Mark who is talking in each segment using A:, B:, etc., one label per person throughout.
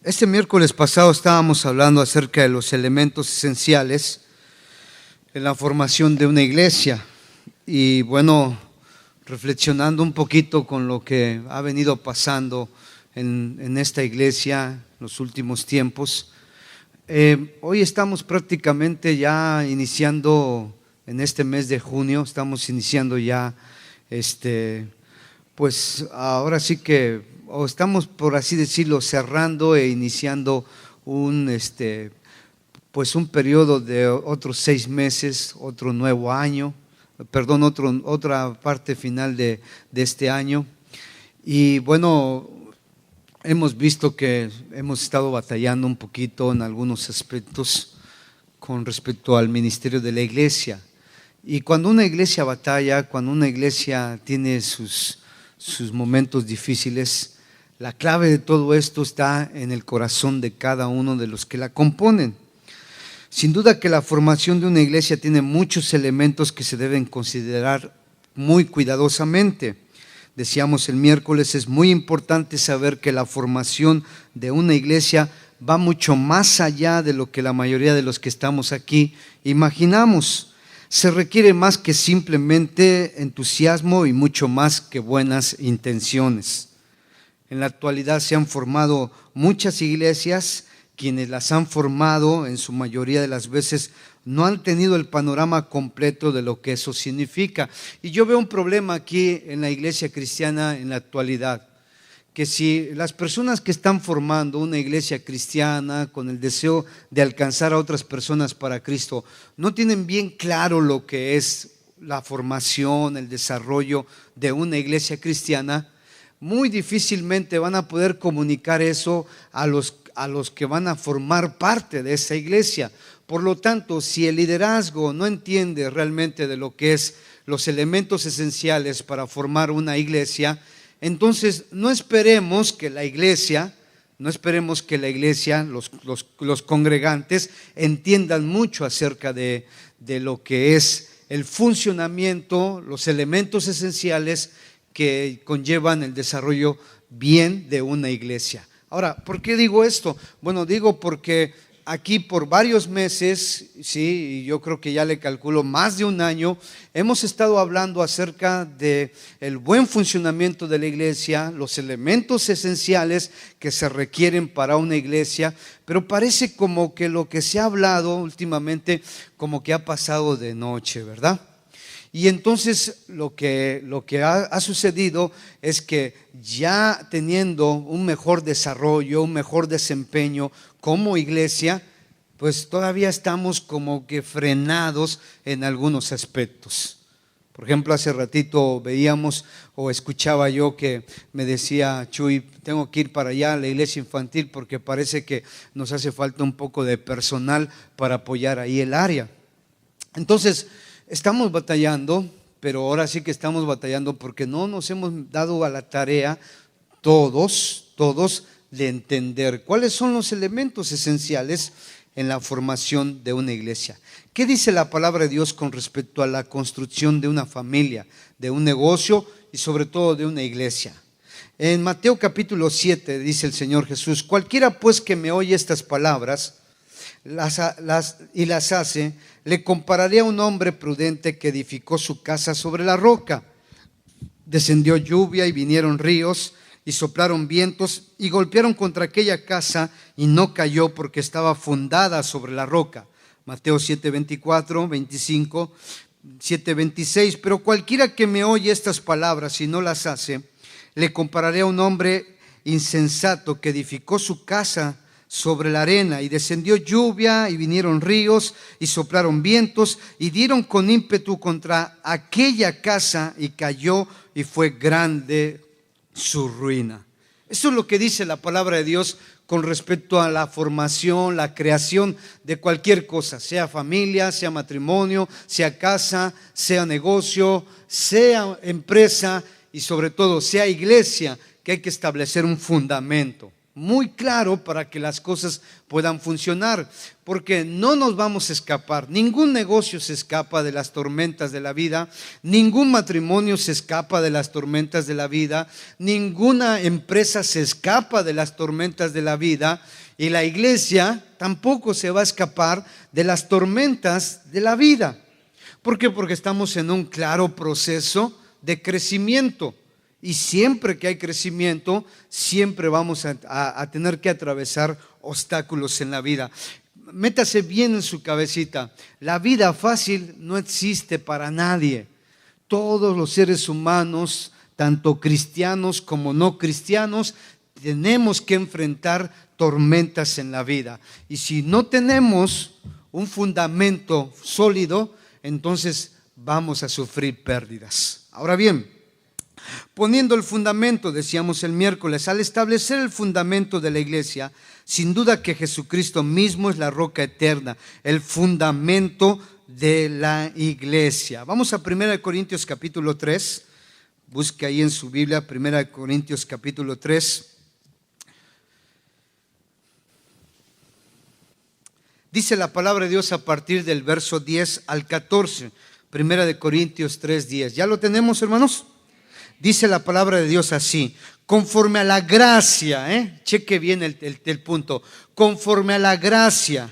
A: Este miércoles pasado estábamos hablando acerca de los elementos esenciales en la formación de una iglesia y bueno, reflexionando un poquito con lo que ha venido pasando en esta iglesia en los últimos tiempos. Hoy estamos prácticamente ya iniciando en este mes de junio, estamos iniciando ya pues ahora sí que o estamos, por así decirlo, cerrando e iniciando pues un periodo de otros 6 meses, otro nuevo año, otra parte final de este año. Y bueno, hemos visto que hemos estado batallando un poquito en algunos aspectos con respecto al ministerio de la iglesia. Y cuando una iglesia batalla, cuando una iglesia tiene sus momentos difíciles, la clave de todo esto está en el corazón de cada uno de los que la componen. Sin duda que la formación de una iglesia tiene muchos elementos que se deben considerar muy cuidadosamente. Decíamos el miércoles, es muy importante saber que la formación de una iglesia va mucho más allá de lo que la mayoría de los que estamos aquí imaginamos. Se requiere más que simplemente entusiasmo y mucho más que buenas intenciones. En la actualidad se han formado muchas iglesias, quienes las han formado en su mayoría de las veces no han tenido el panorama completo de lo que eso significa. Y yo veo un problema aquí en la iglesia cristiana en la actualidad, que si las personas que están formando una iglesia cristiana con el deseo de alcanzar a otras personas para Cristo, no tienen bien claro lo que es la formación, el desarrollo de una iglesia cristiana, muy difícilmente van a poder comunicar eso a los que van a formar parte de esa iglesia. Por lo tanto, si el liderazgo no entiende realmente de lo que es los elementos esenciales para formar una iglesia, entonces no esperemos que la iglesia, los congregantes entiendan mucho acerca de lo que es el funcionamiento, los elementos esenciales que conllevan el desarrollo bien de una iglesia. Ahora, ¿por qué digo esto? Bueno, digo porque aquí por varios meses, sí, y yo creo que ya le calculo más de un año, hemos estado hablando acerca de el buen funcionamiento de la iglesia, los elementos esenciales que se requieren para una iglesia, pero parece como que lo que se ha hablado últimamente como que ha pasado de noche, ¿verdad? Y entonces lo que ha sucedido es que ya teniendo un mejor desarrollo, un mejor desempeño como iglesia, pues todavía estamos como que frenados en algunos aspectos. Por ejemplo, hace ratito veíamos o escuchaba yo que me decía Chuy, tengo que ir para allá a la iglesia infantil porque parece que nos hace falta un poco de personal para apoyar ahí el área. Entonces, estamos batallando, pero ahora sí que estamos batallando porque no nos hemos dado a la tarea todos de entender cuáles son los elementos esenciales en la formación de una iglesia. ¿Qué dice la palabra de Dios con respecto a la construcción de una familia, de un negocio y sobre todo de una iglesia? En Mateo capítulo 7 dice el Señor Jesús: cualquiera pues que me oye estas palabras y las hace, le compararé a un hombre prudente que edificó su casa sobre la roca. Descendió lluvia y vinieron ríos y soplaron vientos y golpearon contra aquella casa y no cayó porque estaba fundada sobre la roca. Mateo 7:24, 25, 7:26. Pero cualquiera que me oye estas palabras y no las hace, le compararé a un hombre insensato que edificó su casa sobre la arena, y descendió lluvia y vinieron ríos y soplaron vientos y dieron con ímpetu contra aquella casa y cayó y fue grande su ruina. Eso es lo que dice la palabra de Dios con respecto a la formación, la creación de cualquier cosa, sea familia, sea matrimonio, sea casa, sea negocio, sea empresa y sobre todo sea iglesia, que hay que establecer un fundamento muy claro para que las cosas puedan funcionar, porque no nos vamos a escapar. Ningún negocio se escapa de las tormentas de la vida, ningún matrimonio se escapa de las tormentas de la vida, ninguna empresa se escapa de las tormentas de la vida, y la iglesia tampoco se va a escapar de las tormentas de la vida. ¿Por qué? Porque estamos en un claro proceso de crecimiento. Y siempre que hay crecimiento, siempre vamos a tener que atravesar obstáculos en la vida. Métase bien en su cabecita: la vida fácil no existe para nadie. Todos los seres humanos, tanto cristianos como no cristianos, tenemos que enfrentar tormentas en la vida. Y si no tenemos un fundamento sólido, entonces vamos a sufrir pérdidas. Ahora bien, poniendo el fundamento, decíamos el miércoles, al establecer el fundamento de la iglesia, sin duda que Jesucristo mismo es la roca eterna, el fundamento de la iglesia. Vamos a 1 Corintios capítulo 3, busque ahí en su Biblia, 1 Corintios capítulo 3. Dice la palabra de Dios a partir del verso 10 al 14, 1 Corintios 3, 10. ¿Ya lo tenemos, hermanos? Dice la palabra de Dios así: conforme a la gracia, cheque bien el punto, conforme a la gracia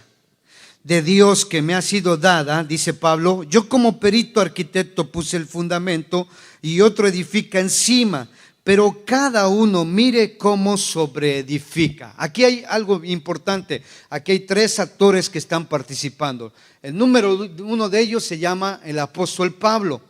A: de Dios que me ha sido dada, dice Pablo, yo como perito arquitecto puse el fundamento y otro edifica encima, pero cada uno mire cómo sobreedifica. Aquí hay algo importante, aquí hay 3 actores que están participando. El número 1 de ellos se llama el apóstol Pablo,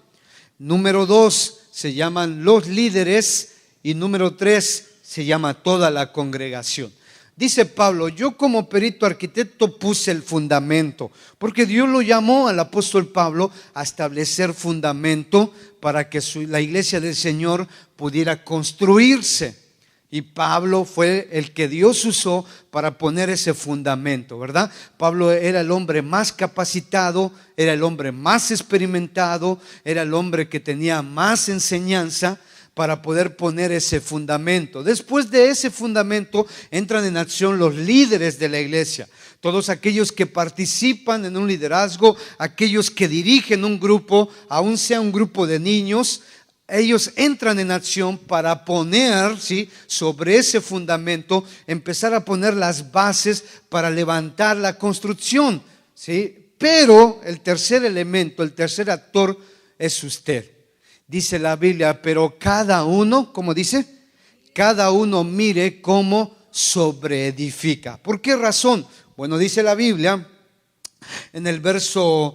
A: número 2 se llaman los líderes y número 3 se llama toda la congregación. Dice Pablo, yo como perito arquitecto puse el fundamento, porque Dios lo llamó al apóstol Pablo a establecer fundamento para que la iglesia del Señor pudiera construirse. Y Pablo fue el que Dios usó para poner ese fundamento, ¿verdad? Pablo era el hombre más capacitado, era el hombre más experimentado, era el hombre que tenía más enseñanza para poder poner ese fundamento. Después de ese fundamento entran en acción los líderes de la iglesia, todos aquellos que participan en un liderazgo, aquellos que dirigen un grupo, aun sea un grupo de niños. Ellos entran en acción para poner, ¿sí?, sobre ese fundamento, empezar a poner las bases para levantar la construcción, ¿sí? Pero el tercer elemento, el tercer actor es usted. Dice la Biblia, pero cada uno, ¿cómo dice? Cada uno mire cómo sobreedifica. ¿Por qué razón? Bueno, dice la Biblia en el verso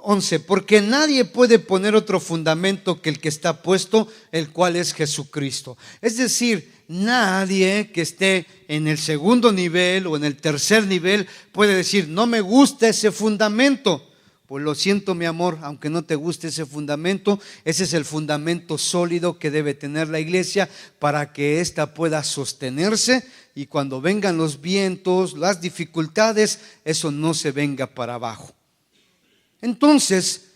A: 11, porque nadie puede poner otro fundamento que el que está puesto, el cual es Jesucristo. Es decir, nadie que esté en el segundo nivel o en el tercer nivel puede decir, no me gusta ese fundamento. Pues lo siento, mi amor, aunque no te guste ese fundamento, ese es el fundamento sólido que debe tener la iglesia para que ésta pueda sostenerse y cuando vengan los vientos, las dificultades, eso no se venga para abajo. Entonces,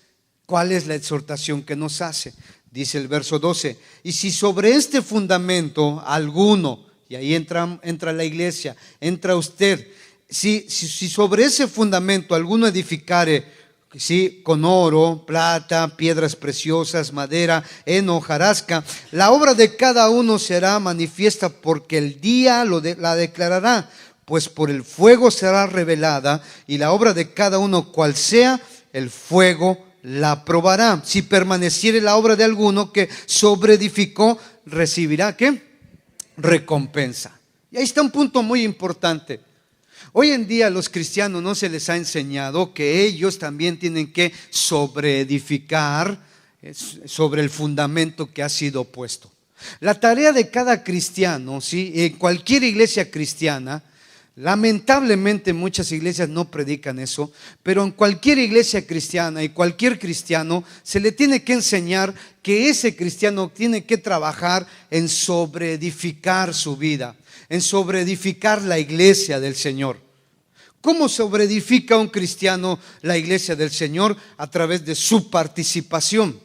A: ¿cuál es la exhortación que nos hace? Dice el verso 12, y si sobre este fundamento alguno, y ahí entra la iglesia, entra usted, si sobre ese fundamento alguno edificare, ¿sí?, con oro, plata, piedras preciosas, madera, heno, hojarasca, la obra de cada uno será manifiesta porque el día la declarará, pues por el fuego será revelada y la obra de cada uno cual sea, el fuego la probará. Si permaneciere la obra de alguno que sobreedificó, recibirá ¿qué? Recompensa. Y ahí está un punto muy importante. Hoy en día a los cristianos no se les ha enseñado que ellos también tienen que sobreedificar sobre el fundamento que ha sido puesto. La tarea de cada cristiano, ¿sí?, en cualquier iglesia cristiana, lamentablemente muchas iglesias no predican eso, pero en cualquier iglesia cristiana y cualquier cristiano se le tiene que enseñar que ese cristiano tiene que trabajar en sobreedificar su vida, en sobreedificar la iglesia del Señor. ¿Cómo sobreedifica un cristiano la iglesia del Señor? A través de su participación.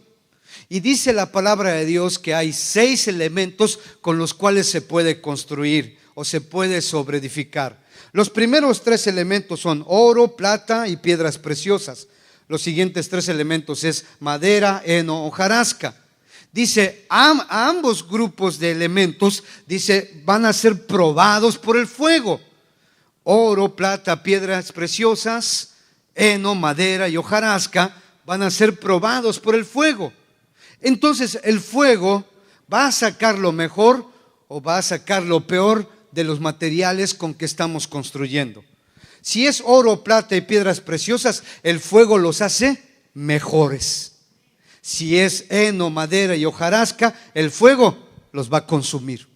A: Y dice la palabra de Dios que hay 6 elementos con los cuales se puede construir o se puede sobreedificar. Los primeros 3 elementos son oro, plata y piedras preciosas. Los siguientes 3 elementos es madera, heno, hojarasca. Dice, a ambos grupos de elementos, dice, van a ser probados por el fuego. Oro, plata, piedras preciosas, heno, madera y hojarasca van a ser probados por el fuego. Entonces, el fuego va a sacar lo mejor o va a sacar lo peor de los materiales con que estamos construyendo. Si es oro, plata y piedras preciosas, el fuego los hace mejores. Si es heno, madera y hojarasca, el fuego los va a consumir.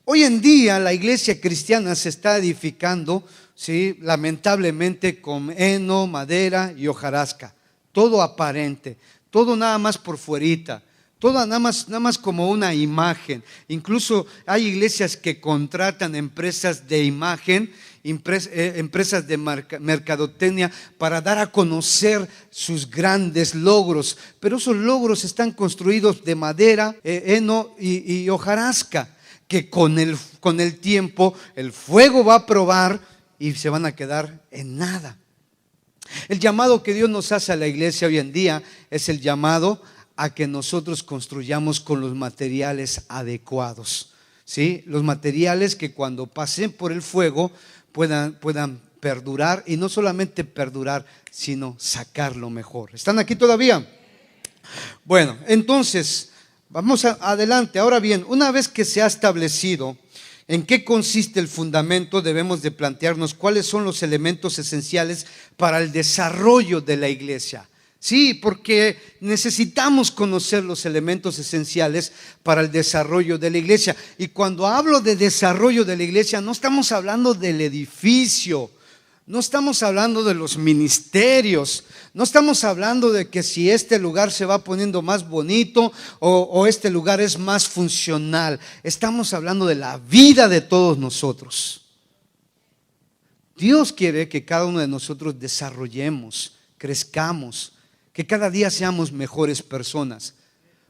A: Hoy en día la iglesia cristiana se está edificando, ¿sí?, lamentablemente con heno, madera y hojarasca. Todo aparente, todo nada más por fuerita. Todo nada más como una imagen. Incluso hay iglesias que contratan empresas de imagen, empresas de mercadotecnia para dar a conocer sus grandes logros. Pero esos logros están construidos de madera, heno y hojarasca, que con el tiempo el fuego va a probar y se van a quedar en nada. El llamado que Dios nos hace a la iglesia hoy en día es el llamado a que nosotros construyamos con los materiales adecuados, ¿sí? Los materiales que cuando pasen por el fuego puedan perdurar, y no solamente perdurar, sino sacar lo mejor. ¿Están aquí todavía? Bueno, entonces, vamos adelante. Ahora bien, una vez que se ha establecido en qué consiste el fundamento, debemos de plantearnos cuáles son los elementos esenciales para el desarrollo de la iglesia. Sí, porque necesitamos conocer los elementos esenciales para el desarrollo de la iglesia. Y cuando hablo de desarrollo de la iglesia, no estamos hablando del edificio, no estamos hablando de los ministerios, no estamos hablando de que si este lugar se va poniendo más bonito o este lugar es más funcional. Estamos hablando de la vida de todos nosotros. Dios quiere que cada uno de nosotros desarrollemos, crezcamos, que cada día seamos mejores personas.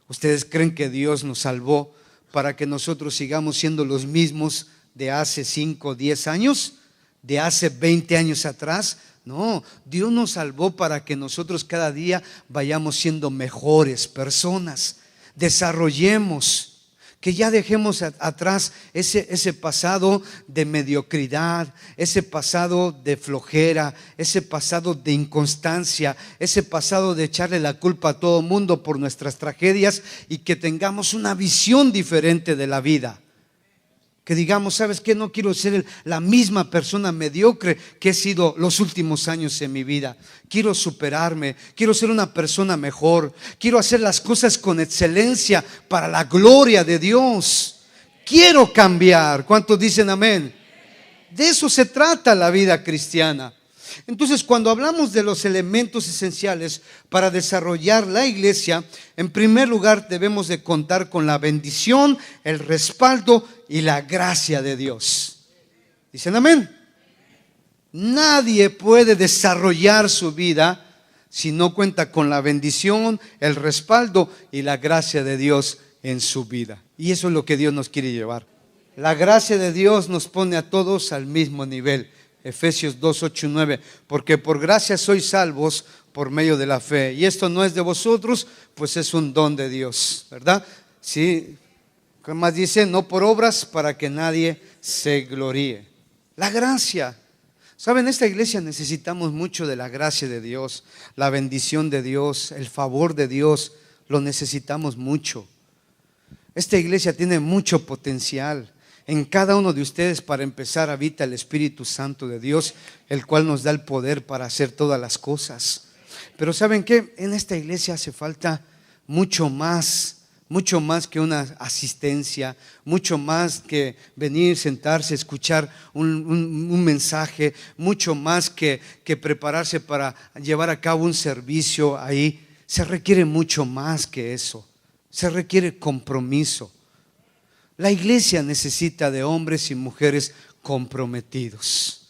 A: ¿Ustedes creen que Dios nos salvó para que nosotros sigamos siendo los mismos de hace 5, 10 años? ¿De hace 20 años atrás? No, Dios nos salvó para que nosotros cada día vayamos siendo mejores personas. Desarrollemos, que ya dejemos atrás ese pasado de mediocridad, ese pasado de flojera, ese pasado de inconstancia, ese pasado de echarle la culpa a todo mundo por nuestras tragedias, y que tengamos una visión diferente de la vida. Que digamos, ¿sabes qué? No quiero ser la misma persona mediocre que he sido los últimos años en mi vida. Quiero superarme, quiero ser una persona mejor, quiero hacer las cosas con excelencia para la gloria de Dios. Quiero cambiar. ¿Cuántos dicen amén? De eso se trata la vida cristiana. Entonces, cuando hablamos de los elementos esenciales para desarrollar la iglesia, en primer lugar debemos de contar con la bendición, el respaldo y la gracia de Dios. ¿Dicen amén? Nadie puede desarrollar su vida si no cuenta con la bendición, el respaldo y la gracia de Dios en su vida. Y eso es lo que Dios nos quiere llevar. La gracia de Dios nos pone a todos al mismo nivel. Efesios 2, 8 y 9, porque por gracia sois salvos por medio de la fe, y esto no es de vosotros, pues es un don de Dios, ¿verdad? Sí, ¿qué más dice? No por obras, para que nadie se gloríe. La gracia. ¿Saben? En esta iglesia necesitamos mucho de la gracia de Dios, la bendición de Dios, el favor de Dios, lo necesitamos mucho. Esta iglesia tiene mucho potencial. En cada uno de ustedes, para empezar, habita el Espíritu Santo de Dios, el cual nos da el poder para hacer todas las cosas. Pero ¿saben qué? En esta iglesia hace falta mucho más que una asistencia, mucho más que venir, sentarse, escuchar un mensaje, mucho más que prepararse para llevar a cabo un servicio ahí. Se requiere mucho más que eso, se requiere compromiso. La iglesia necesita de hombres y mujeres comprometidos.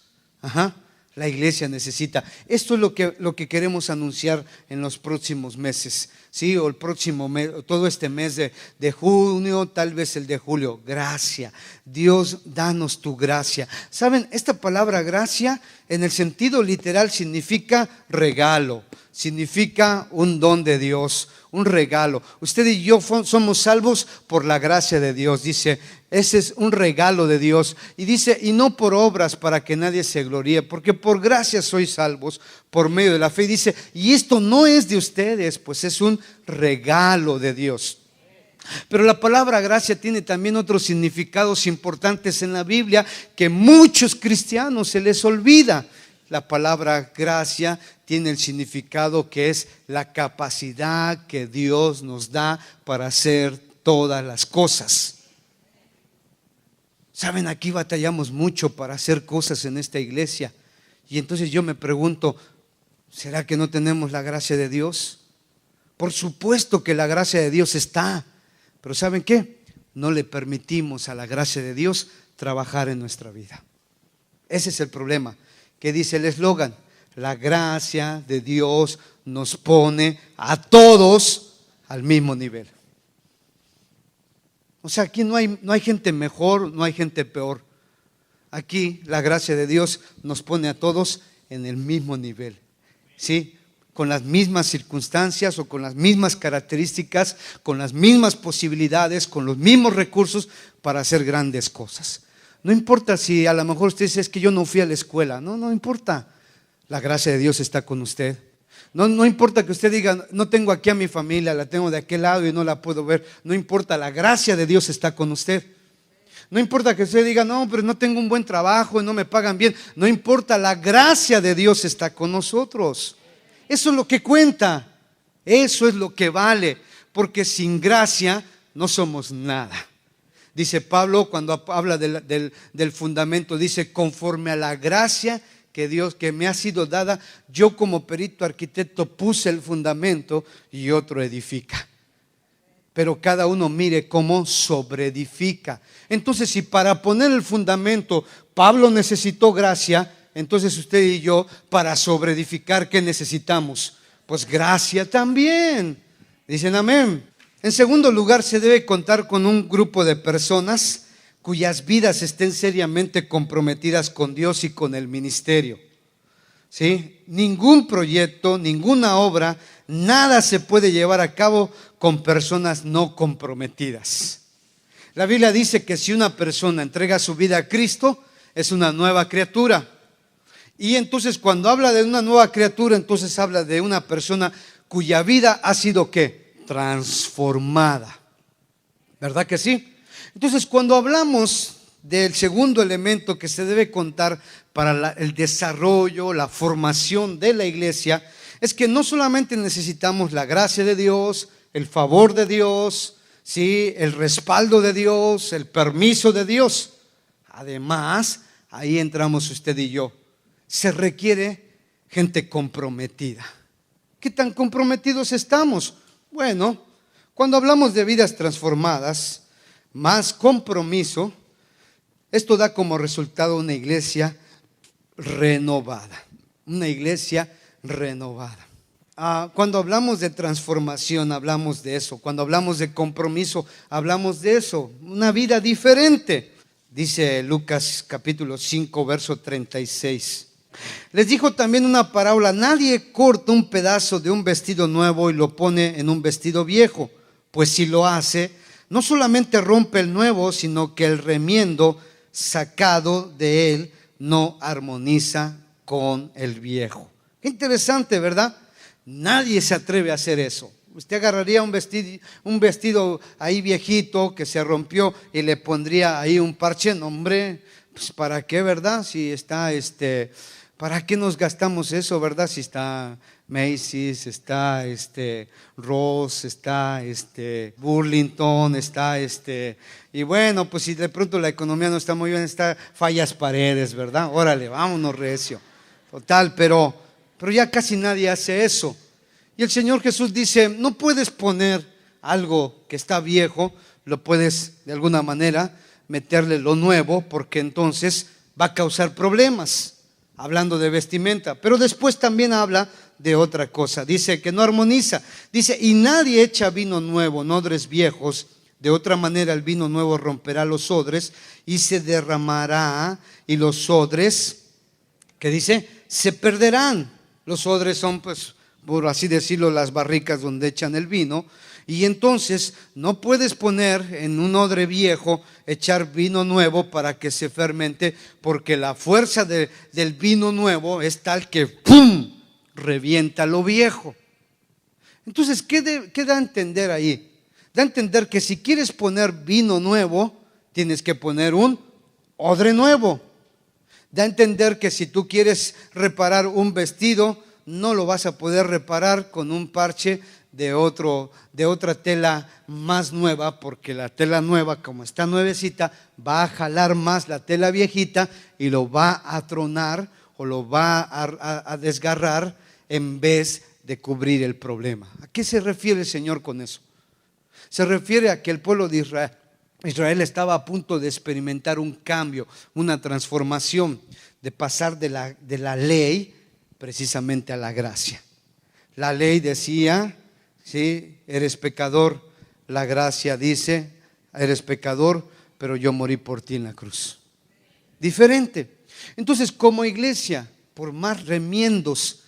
A: La iglesia necesita. Esto es lo que queremos anunciar en los próximos meses, ¿sí? O el próximo mes, todo este mes de junio, tal vez el de julio. Gracia. Dios, danos tu gracia. ¿Saben? Esta palabra gracia en el sentido literal significa regalo, significa un don de Dios, un regalo. Usted y yo somos salvos por la gracia de Dios. Dice, ese es un regalo de Dios. Y dice, y no por obras para que nadie se gloríe, porque por gracia sois salvos por medio de la fe. Y dice, y esto no es de ustedes, pues es un regalo de Dios. Pero la palabra gracia tiene también otros significados importantes en la Biblia que muchos cristianos se les olvida. La palabra gracia tiene el significado que es la capacidad que Dios nos da para hacer todas las cosas. Saben, aquí batallamos mucho para hacer cosas en esta iglesia. Y entonces yo me pregunto, ¿será que no tenemos la gracia de Dios? Por supuesto que la gracia de Dios está. Pero ¿saben qué? No le permitimos a la gracia de Dios trabajar en nuestra vida. Ese es el problema. ¿Qué dice el eslogan? La gracia de Dios nos pone a todos al mismo nivel. O sea, aquí no hay gente mejor, no hay gente peor. Aquí la gracia de Dios nos pone a todos en el mismo nivel, ¿sí? Con las mismas circunstancias o con las mismas características, con las mismas posibilidades, con los mismos recursos para hacer grandes cosas. No importa si a lo mejor usted dice, es que yo no fui a la escuela. No importa. La gracia de Dios está con usted. No importa que usted diga, no tengo aquí a mi familia, la tengo de aquel lado y no la puedo ver. No importa, la gracia de Dios está con usted. No importa que usted diga, no, pero no tengo un buen trabajo y no me pagan bien. No importa, la gracia de Dios está con nosotros. Eso es lo que cuenta. Eso es lo que vale. Porque sin gracia no somos nada. Dice Pablo cuando habla del fundamento, dice, conforme a la gracia que me ha sido dada, yo como perito arquitecto puse el fundamento y otro edifica. Pero cada uno mire cómo sobreedifica. Entonces, si para poner el fundamento Pablo necesitó gracia, entonces usted y yo para sobreedificar, ¿qué necesitamos? Pues gracia también. Dicen amén. En segundo lugar, se debe contar con un grupo de personas cuyas vidas estén seriamente comprometidas con Dios y con el ministerio. ¿Sí? Ningún proyecto, ninguna obra, nada se puede llevar a cabo con personas no comprometidas. La Biblia dice que si una persona entrega su vida a Cristo, es una nueva criatura. Y entonces cuando habla de una nueva criatura, entonces habla de una persona cuya vida ha sido ¿qué? Transformada. ¿Verdad que sí? Entonces cuando hablamos del segundo elemento que se debe contar para el desarrollo, la formación de la iglesia, es que no solamente necesitamos la gracia de Dios, el favor de Dios, ¿sí? El respaldo de Dios, el permiso de Dios. Además, ahí entramos usted y yo. Se requiere gente comprometida. ¿Qué tan comprometidos estamos? Bueno, cuando hablamos de vidas transformadas, más compromiso, esto da como resultado una iglesia renovada. Una iglesia renovada. Cuando hablamos de transformación, hablamos de eso. Cuando hablamos de compromiso, hablamos de eso. Una vida diferente. Dice Lucas capítulo 5, verso 36. Les dijo también una parábola: nadie corta un pedazo de un vestido nuevo y lo pone en un vestido viejo, pues si lo hace, no solamente rompe el nuevo, sino que el remiendo sacado de él no armoniza con el viejo. Qué interesante, ¿verdad? Nadie se atreve a hacer eso. Usted agarraría un vestido ahí viejito que se rompió y le pondría ahí un parche. No, hombre, pues ¿para qué, verdad? Si está ¿para qué nos gastamos eso, verdad? Si está Macy's, está Ross, está Burlington, está y bueno, pues si de pronto la economía no está muy bien, está Fallas Paredes, ¿verdad? Órale, vámonos recio. Total, pero ya casi nadie hace eso. Y el Señor Jesús dice, no puedes poner algo que está viejo, lo puedes de alguna manera meterle lo nuevo, porque entonces va a causar problemas. hablando de vestimenta, pero después también habla de otra cosa. Dice que no armoniza. Dice, y nadie echa vino nuevo en odres viejos. De otra manera el vino nuevo romperá los odres y se derramará, y los odres, ¿qué dice? Se perderán. Los odres son, pues, por así decirlo, las barricas donde echan el vino. Y entonces no puedes poner en un odre viejo, echar vino nuevo para que se fermente, porque la fuerza del vino nuevo es tal que ¡pum!, revienta lo viejo. Entonces, ¿qué da a entender ahí? Da a entender que si quieres poner vino nuevo, tienes que poner un odre nuevo. Da a entender que si tú quieres reparar un vestido, no lo vas a poder reparar con un parche de otra tela más nueva, porque la tela nueva, como está nuevecita, va a jalar más la tela viejita y lo va a tronar o lo va a desgarrar en vez de cubrir el problema. ¿A qué se refiere el Señor con eso? Se refiere a que el pueblo de Israel estaba a punto de experimentar un cambio, una transformación, de pasar de la ley precisamente a la gracia. La ley decía, sí, eres pecador. La gracia dice, eres pecador, pero yo morí por ti en la cruz. Diferente. Entonces, como iglesia, por más remiendos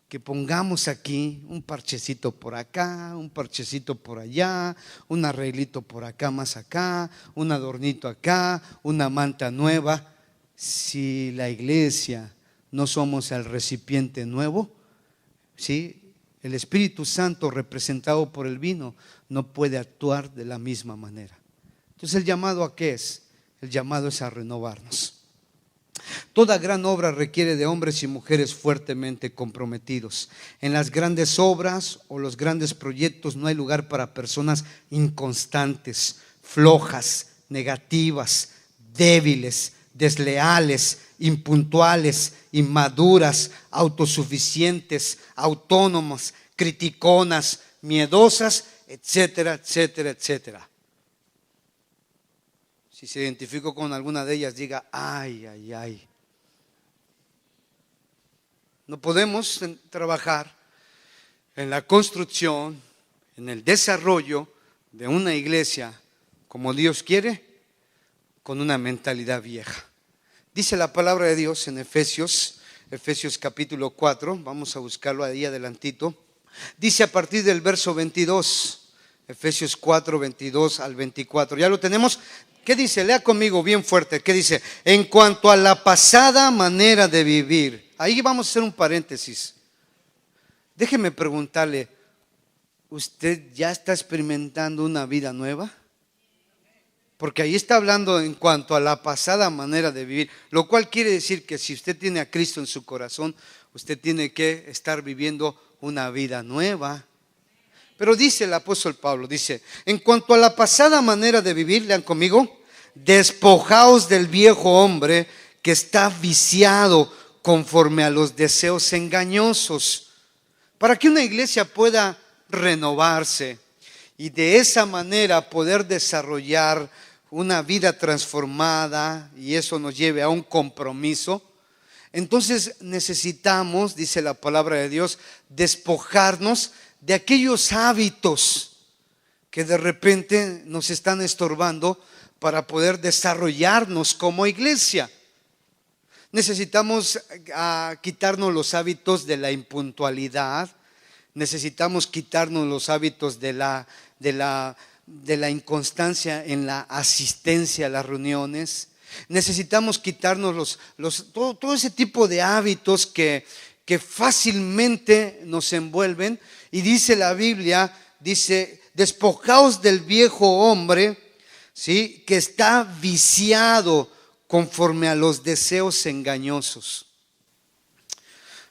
A: que pongamos aquí, un parchecito por acá, un parchecito por allá, un arreglito por acá, más acá, un adornito acá, una manta nueva, si la iglesia no somos el recipiente nuevo, ¿sí?, el Espíritu Santo representado por el vino no puede actuar de la misma manera. Entonces, ¿el llamado a qué es? El llamado es a renovarnos. Toda gran obra requiere de hombres y mujeres fuertemente comprometidos. En las grandes obras o los grandes proyectos no hay lugar para personas inconstantes, flojas, negativas, débiles, desleales, impuntuales, inmaduras, autosuficientes, autónomas, criticonas, miedosas, etcétera, etcétera, etcétera. Si se identificó con alguna de ellas, diga, ay, ay, ay. No podemos trabajar en la construcción, en el desarrollo de una iglesia como Dios quiere, con una mentalidad vieja. Dice la palabra de Dios en Efesios capítulo 4, vamos a buscarlo ahí adelantito. Dice a partir del verso 22, Efesios 4, 22 al 24. ¿Ya lo tenemos? ¿Qué dice? Lea conmigo bien fuerte. ¿Qué dice? En cuanto a la pasada manera de vivir. Ahí vamos a hacer un paréntesis. Déjeme preguntarle, ¿usted ya está experimentando una vida nueva? Porque ahí está hablando en cuanto a la pasada manera de vivir, lo cual quiere decir que si usted tiene a Cristo en su corazón, usted tiene que estar viviendo una vida nueva. Pero dice el apóstol Pablo, dice, en cuanto a la pasada manera de vivir, lean conmigo, despojaos del viejo hombre que está viciado conforme a los deseos engañosos, para que una iglesia pueda renovarse y de esa manera poder desarrollar una vida transformada, y eso nos lleve a un compromiso. Entonces necesitamos, dice la palabra de Dios, despojarnos de aquellos hábitos que de repente nos están estorbando para poder desarrollarnos como iglesia. Necesitamos quitarnos los hábitos de la impuntualidad, necesitamos quitarnos los hábitos de la inconstancia en la asistencia a las reuniones. Necesitamos quitarnos todo ese tipo de hábitos que fácilmente nos envuelven. Y dice la Biblia, dice, despojaos del viejo hombre, ¿sí?, que está viciado conforme a los deseos engañosos.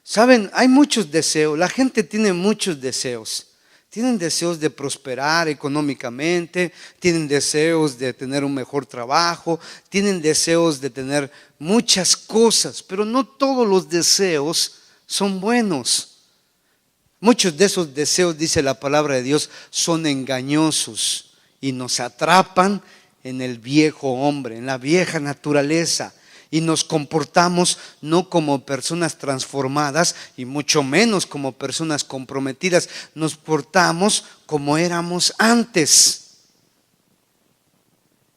A: Saben, hay muchos deseos, la gente tiene muchos deseos. Tienen deseos de prosperar económicamente, tienen deseos de tener un mejor trabajo, tienen deseos de tener muchas cosas, pero no todos los deseos son buenos. Muchos de esos deseos, dice la palabra de Dios, son engañosos y nos atrapan en el viejo hombre, en la vieja naturaleza. Y nos comportamos no como personas transformadas y mucho menos como personas comprometidas. Nos portamos como éramos antes.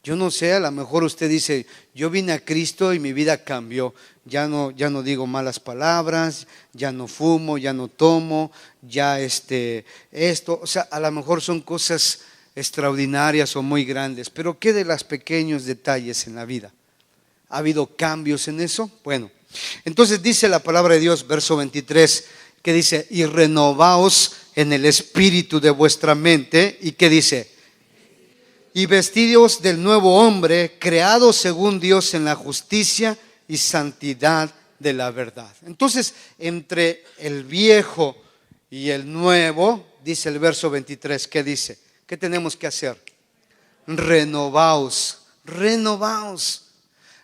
A: Yo no sé, a lo mejor usted dice, yo vine a Cristo y mi vida cambió. Ya no digo malas palabras, ya no fumo, ya no tomo, ya esto. O sea, a lo mejor son cosas extraordinarias o muy grandes. Pero ¿qué de los pequeños detalles en la vida? ¿Ha habido cambios en eso? Bueno, entonces dice la palabra de Dios, verso 23, que dice, y renovaos en el espíritu de vuestra mente. ¿Y qué dice? Y vestidos del nuevo hombre, creado según Dios en la justicia y santidad de la verdad. Entonces, entre el viejo y el nuevo, dice el verso 23, ¿qué dice? ¿Qué tenemos que hacer? Renovaos, renovaos.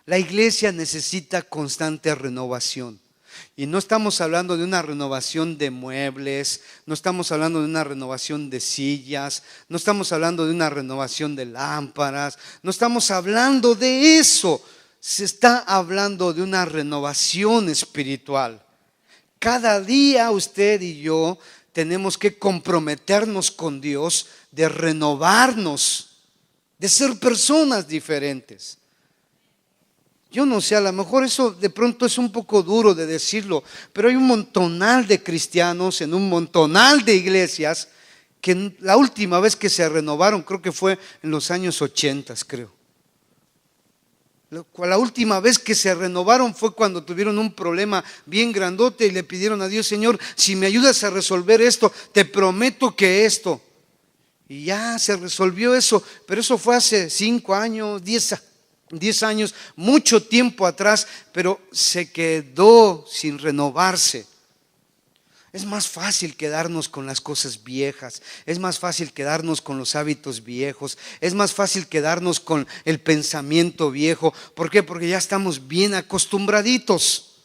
A: La iglesia necesita constante renovación. Y no estamos hablando de una renovación de muebles, no estamos hablando de una renovación de sillas, no estamos hablando de una renovación de lámparas, no estamos hablando de eso. Se está hablando de una renovación espiritual. Cada día usted y yo tenemos que comprometernos con Dios de renovarnos, de ser personas diferentes. Yo no sé, a lo mejor eso de pronto es un poco duro de decirlo, pero hay un montonal de cristianos en un montonal de iglesias que la última vez que se renovaron, creo que fue en los años 80, creo. La última vez que se renovaron fue cuando tuvieron un problema bien grandote y le pidieron a Dios, Señor, si me ayudas a resolver esto, te prometo que esto. Y ya se resolvió eso, pero eso fue hace 5 años, 10 años, mucho tiempo atrás, pero se quedó sin renovarse. Es más fácil quedarnos con las cosas viejas, es más fácil quedarnos con los hábitos viejos, es más fácil quedarnos con el pensamiento viejo. ¿Por qué? Porque ya estamos bien acostumbraditos.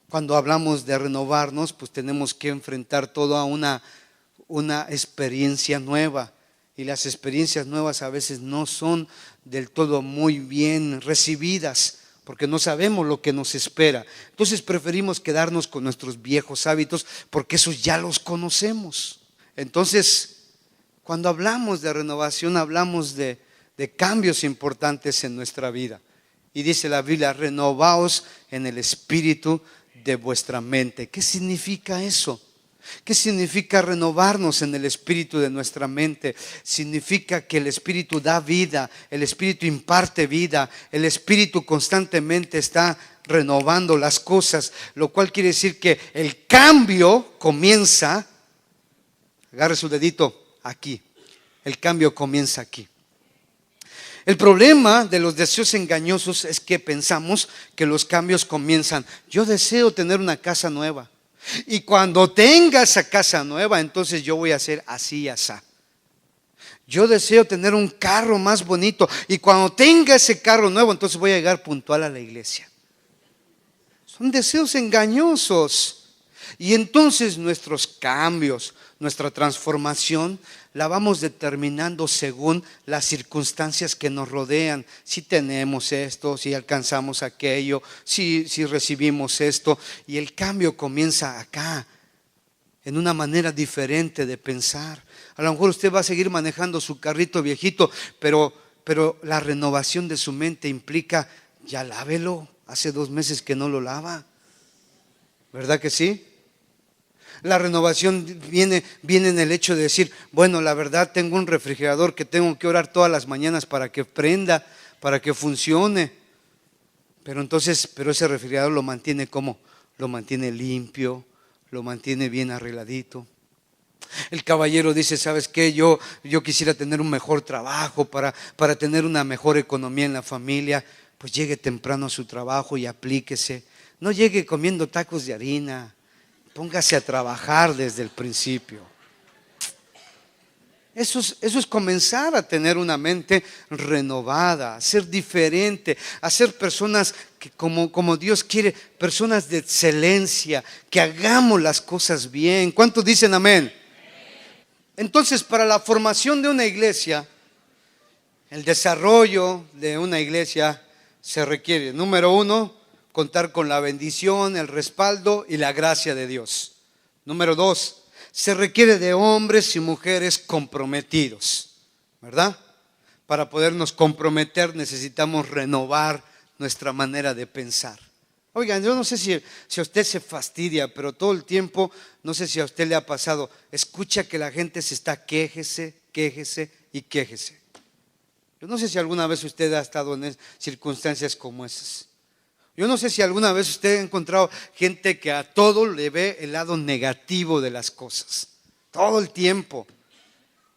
A: Cuando hablamos de renovarnos, pues tenemos que enfrentar toda una experiencia nueva. Y las experiencias nuevas a veces no son del todo muy bien recibidas, porque no sabemos lo que nos espera. Entonces preferimos quedarnos con nuestros viejos hábitos, porque esos ya los conocemos. Entonces, cuando hablamos de renovación, hablamos de cambios importantes en nuestra vida. Y dice la Biblia, renovaos en el espíritu de vuestra mente. ¿Qué significa eso? ¿Qué significa renovarnos en el espíritu de nuestra mente? Significa que el espíritu da vida, el espíritu imparte vida, el espíritu constantemente está renovando las cosas, lo cual quiere decir que el cambio comienza, agarre su dedito aquí, el cambio comienza aquí. El problema de los deseos engañosos es que pensamos que los cambios comienzan. Yo deseo tener una casa nueva. Y cuando tenga esa casa nueva, entonces yo voy a hacer así y así. Yo deseo tener un carro más bonito. Y cuando tenga ese carro nuevo, entonces voy a llegar puntual a la iglesia. Son deseos engañosos. Y entonces nuestros cambios, nuestra transformación, la vamos determinando según las circunstancias que nos rodean. Si tenemos esto, si alcanzamos aquello, si recibimos esto. Y el cambio comienza acá, en una manera diferente de pensar. A lo mejor usted va a seguir manejando su carrito viejito, pero la renovación de su mente implica, ya lávelo. Hace 2 meses que no lo lava. ¿Verdad que sí? La renovación viene en el hecho de decir, bueno, la verdad tengo un refrigerador que tengo que orar todas las mañanas para que prenda, para que funcione. Pero ese refrigerador lo mantiene ¿cómo? Lo mantiene limpio, lo mantiene bien arregladito. El caballero dice, ¿sabes qué? Yo quisiera tener un mejor trabajo para tener una mejor economía en la familia. Pues llegue temprano a su trabajo y aplíquese. No llegue comiendo tacos de harina. Póngase a trabajar desde el principio. Eso es comenzar a tener una mente renovada, a ser diferente, a ser personas que como Dios quiere, personas de excelencia, que hagamos las cosas bien. ¿Cuántos dicen amén? Entonces, para la formación de una iglesia, el desarrollo de una iglesia, Se requiere, número uno, contar con la bendición, el respaldo y la gracia de Dios. Número dos, se requiere de hombres y mujeres comprometidos, ¿verdad? Para podernos comprometer necesitamos renovar nuestra manera de pensar. Oigan, yo no sé si a usted se fastidia, pero todo el tiempo, no sé si a usted le ha pasado, escucha que la gente se está quéjese y quéjese. Yo no sé si alguna vez usted ha estado en circunstancias como esas. Yo no sé si alguna vez usted ha encontrado gente que a todo le ve el lado negativo de las cosas. Todo el tiempo.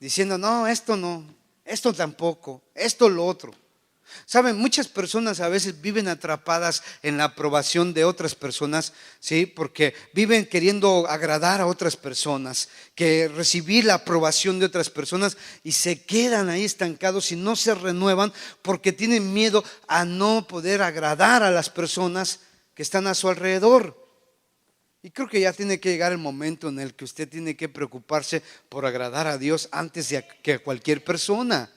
A: Diciendo, no, esto tampoco, esto lo otro. Saben, muchas personas a veces viven atrapadas en la aprobación de otras personas, ¿sí? Porque viven queriendo agradar a otras personas, que recibir la aprobación de otras personas y se quedan ahí estancados y no se renuevan porque tienen miedo a no poder agradar a las personas que están a su alrededor. Y creo que ya tiene que llegar el momento en el que usted tiene que preocuparse por agradar a Dios antes de que a cualquier persona.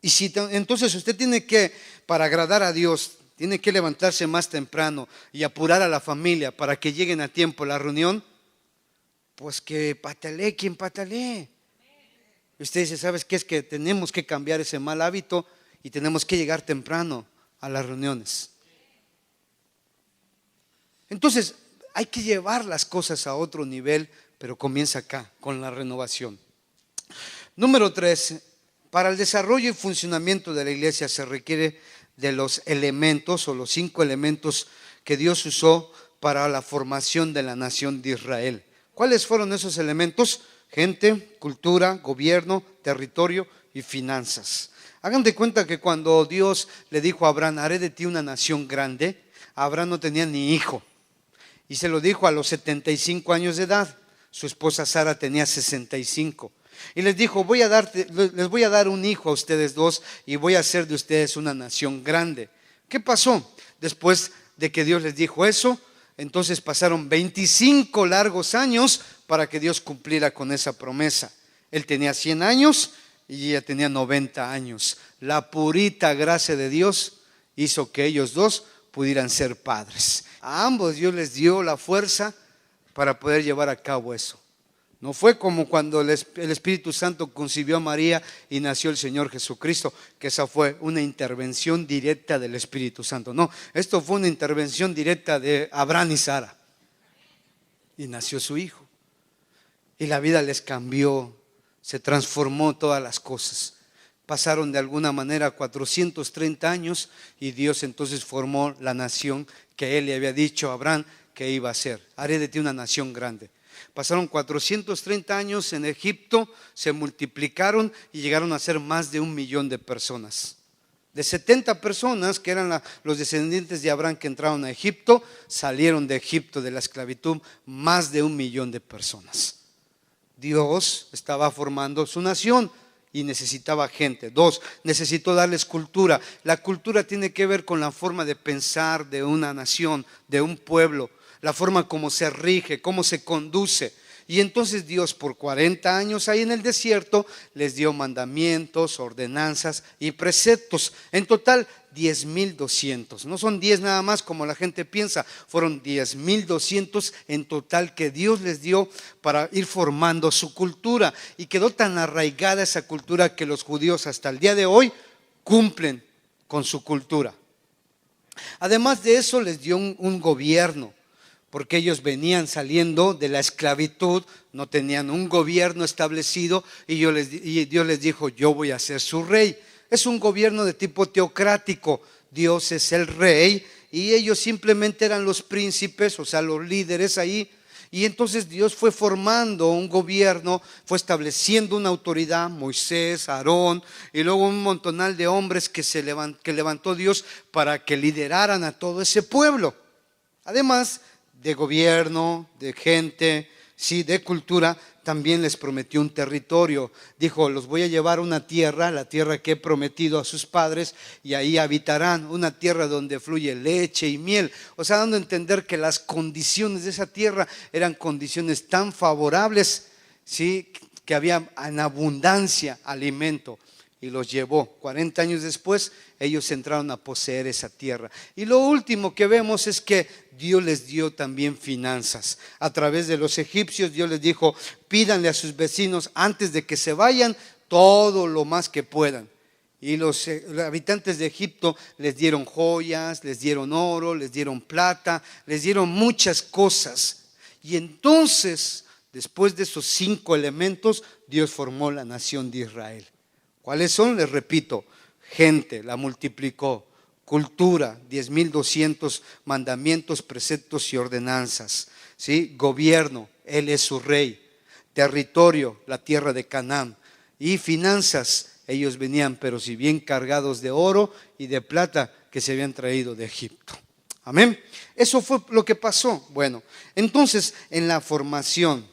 A: Y si entonces usted tiene que, para agradar a Dios, tiene que levantarse más temprano y apurar a la familia para que lleguen a tiempo a la reunión, pues que patalee quien patalee. Y usted dice, ¿sabes qué? Es que tenemos que cambiar ese mal hábito y tenemos que llegar temprano a las reuniones. Entonces, hay que llevar las cosas a otro nivel, pero comienza acá, con la renovación. Número 3. Para el desarrollo y funcionamiento de la iglesia se requiere de los elementos o los 5 elementos que Dios usó para la formación de la nación de Israel. ¿Cuáles fueron esos elementos? Gente, cultura, gobierno, territorio y finanzas. Hagan de cuenta que cuando Dios le dijo a Abraham, haré de ti una nación grande, Abraham no tenía ni hijo. Y se lo dijo a los 75 años de edad. Su esposa Sara tenía 65. Y les dijo, les voy a dar un hijo a ustedes dos y voy a hacer de ustedes una nación grande. ¿Qué pasó? Después de que Dios les dijo eso, entonces pasaron 25 largos años para que Dios cumpliera con esa promesa. Él tenía 100 años y ella tenía 90 años. La purita gracia de Dios hizo que ellos dos pudieran ser padres. A ambos Dios les dio la fuerza para poder llevar a cabo eso. No fue como cuando el Espíritu Santo concibió a María y nació el Señor Jesucristo, que esa fue una intervención directa del Espíritu Santo. No, esto fue una intervención directa de Abraham y Sara. Y nació su hijo. Y la vida les cambió, se transformó todas las cosas. Pasaron de alguna manera 430 años y Dios entonces formó la nación que Él le había dicho a Abraham que iba a ser. Haré de ti una nación grande. Pasaron 430 años en Egipto, se multiplicaron y llegaron a ser más de 1 millón de personas. De 70 personas que eran los descendientes de Abraham que entraron a Egipto, salieron de Egipto de la esclavitud más de 1 millón de personas. Dios estaba formando su nación y necesitaba gente. 2, necesitó darles cultura. La cultura tiene que ver con la forma de pensar de una nación, de un pueblo. La forma como se rige, cómo se conduce. Y entonces Dios por 40 años ahí en el desierto les dio mandamientos, ordenanzas y preceptos. En total 10,200. No son 10 nada más como la gente piensa. Fueron 10,200 en total que Dios les dio para ir formando su cultura. Y quedó tan arraigada esa cultura que los judíos hasta el día de hoy cumplen con su cultura. Además de eso les dio un gobierno. Porque ellos venían saliendo de la esclavitud, no tenían un gobierno establecido y Dios les dijo, yo voy a ser su rey. Es un gobierno de tipo teocrático, Dios es el rey y ellos simplemente eran los príncipes, o sea, los líderes ahí. Y entonces Dios fue formando un gobierno, fue estableciendo una autoridad, Moisés, Aarón, y luego un montonal de hombres que levantó Dios para que lideraran a todo ese pueblo. Además de gobierno, de gente, sí, de cultura, también les prometió un territorio. Dijo, los voy a llevar a una tierra, la tierra que he prometido a sus padres, y ahí habitarán, una tierra donde fluye leche y miel. O sea, dando a entender que las condiciones de esa tierra eran condiciones tan favorables, sí, que había en abundancia alimento. y los llevó. 40 años después, ellos entraron a poseer esa tierra. Y lo último que vemos es que Dios les dio también finanzas. A través de los egipcios, Dios les dijo: pídanle a sus vecinos antes de que se vayan todo lo más que puedan. Y los habitantes de Egipto les dieron joyas, les dieron oro, les dieron plata, les dieron muchas cosas. Y entonces, después de esos 5 elementos, Dios formó la nación de Israel. ¿Cuáles son? Les repito: gente, la multiplicó; cultura, 10,200 mandamientos, preceptos y ordenanzas, ¿sí? Gobierno, Él es su rey; territorio, la tierra de Canaán; y finanzas, ellos venían, pero si bien cargados de oro y de plata que se habían traído de Egipto. Amén. Eso fue lo que pasó. Bueno, entonces en la formación,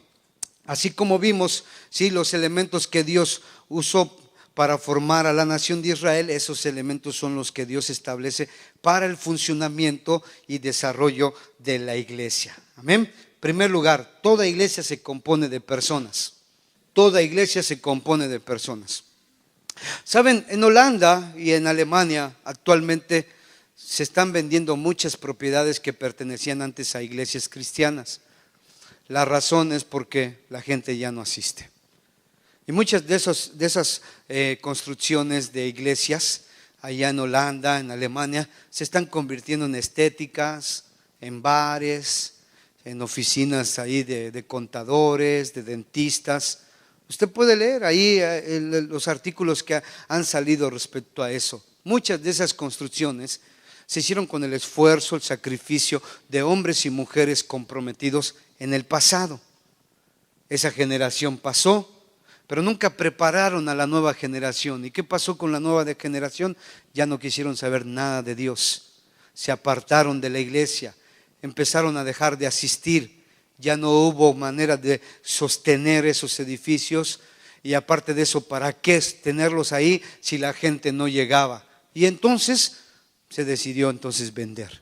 A: así como vimos, ¿sí?, los elementos que Dios usó para formar a la nación de Israel, esos elementos son los que Dios establece para el funcionamiento y desarrollo de la iglesia. Amén. En primer lugar, toda iglesia se compone de personas. Toda iglesia se compone de personas. Saben, en Holanda y en Alemania actualmente se están vendiendo muchas propiedades que pertenecían antes a iglesias cristianas. La razón es porque la gente ya no asiste. Y muchas de esas construcciones de iglesias allá en Holanda, en Alemania, se están convirtiendo en estéticas, en bares, en oficinas ahí de contadores, de dentistas. Usted puede leer ahí los artículos que han salido respecto a eso. Muchas de esas construcciones se hicieron con el esfuerzo, el sacrificio de hombres y mujeres comprometidos en el pasado. Esa generación pasó, pero nunca prepararon a la nueva generación. ¿Y qué pasó con la nueva generación? Ya no quisieron saber nada de Dios. Se apartaron de la iglesia, empezaron a dejar de asistir. Ya no hubo manera de sostener esos edificios, y aparte de eso, ¿para qué tenerlos ahí si la gente no llegaba? Y entonces se decidió vender.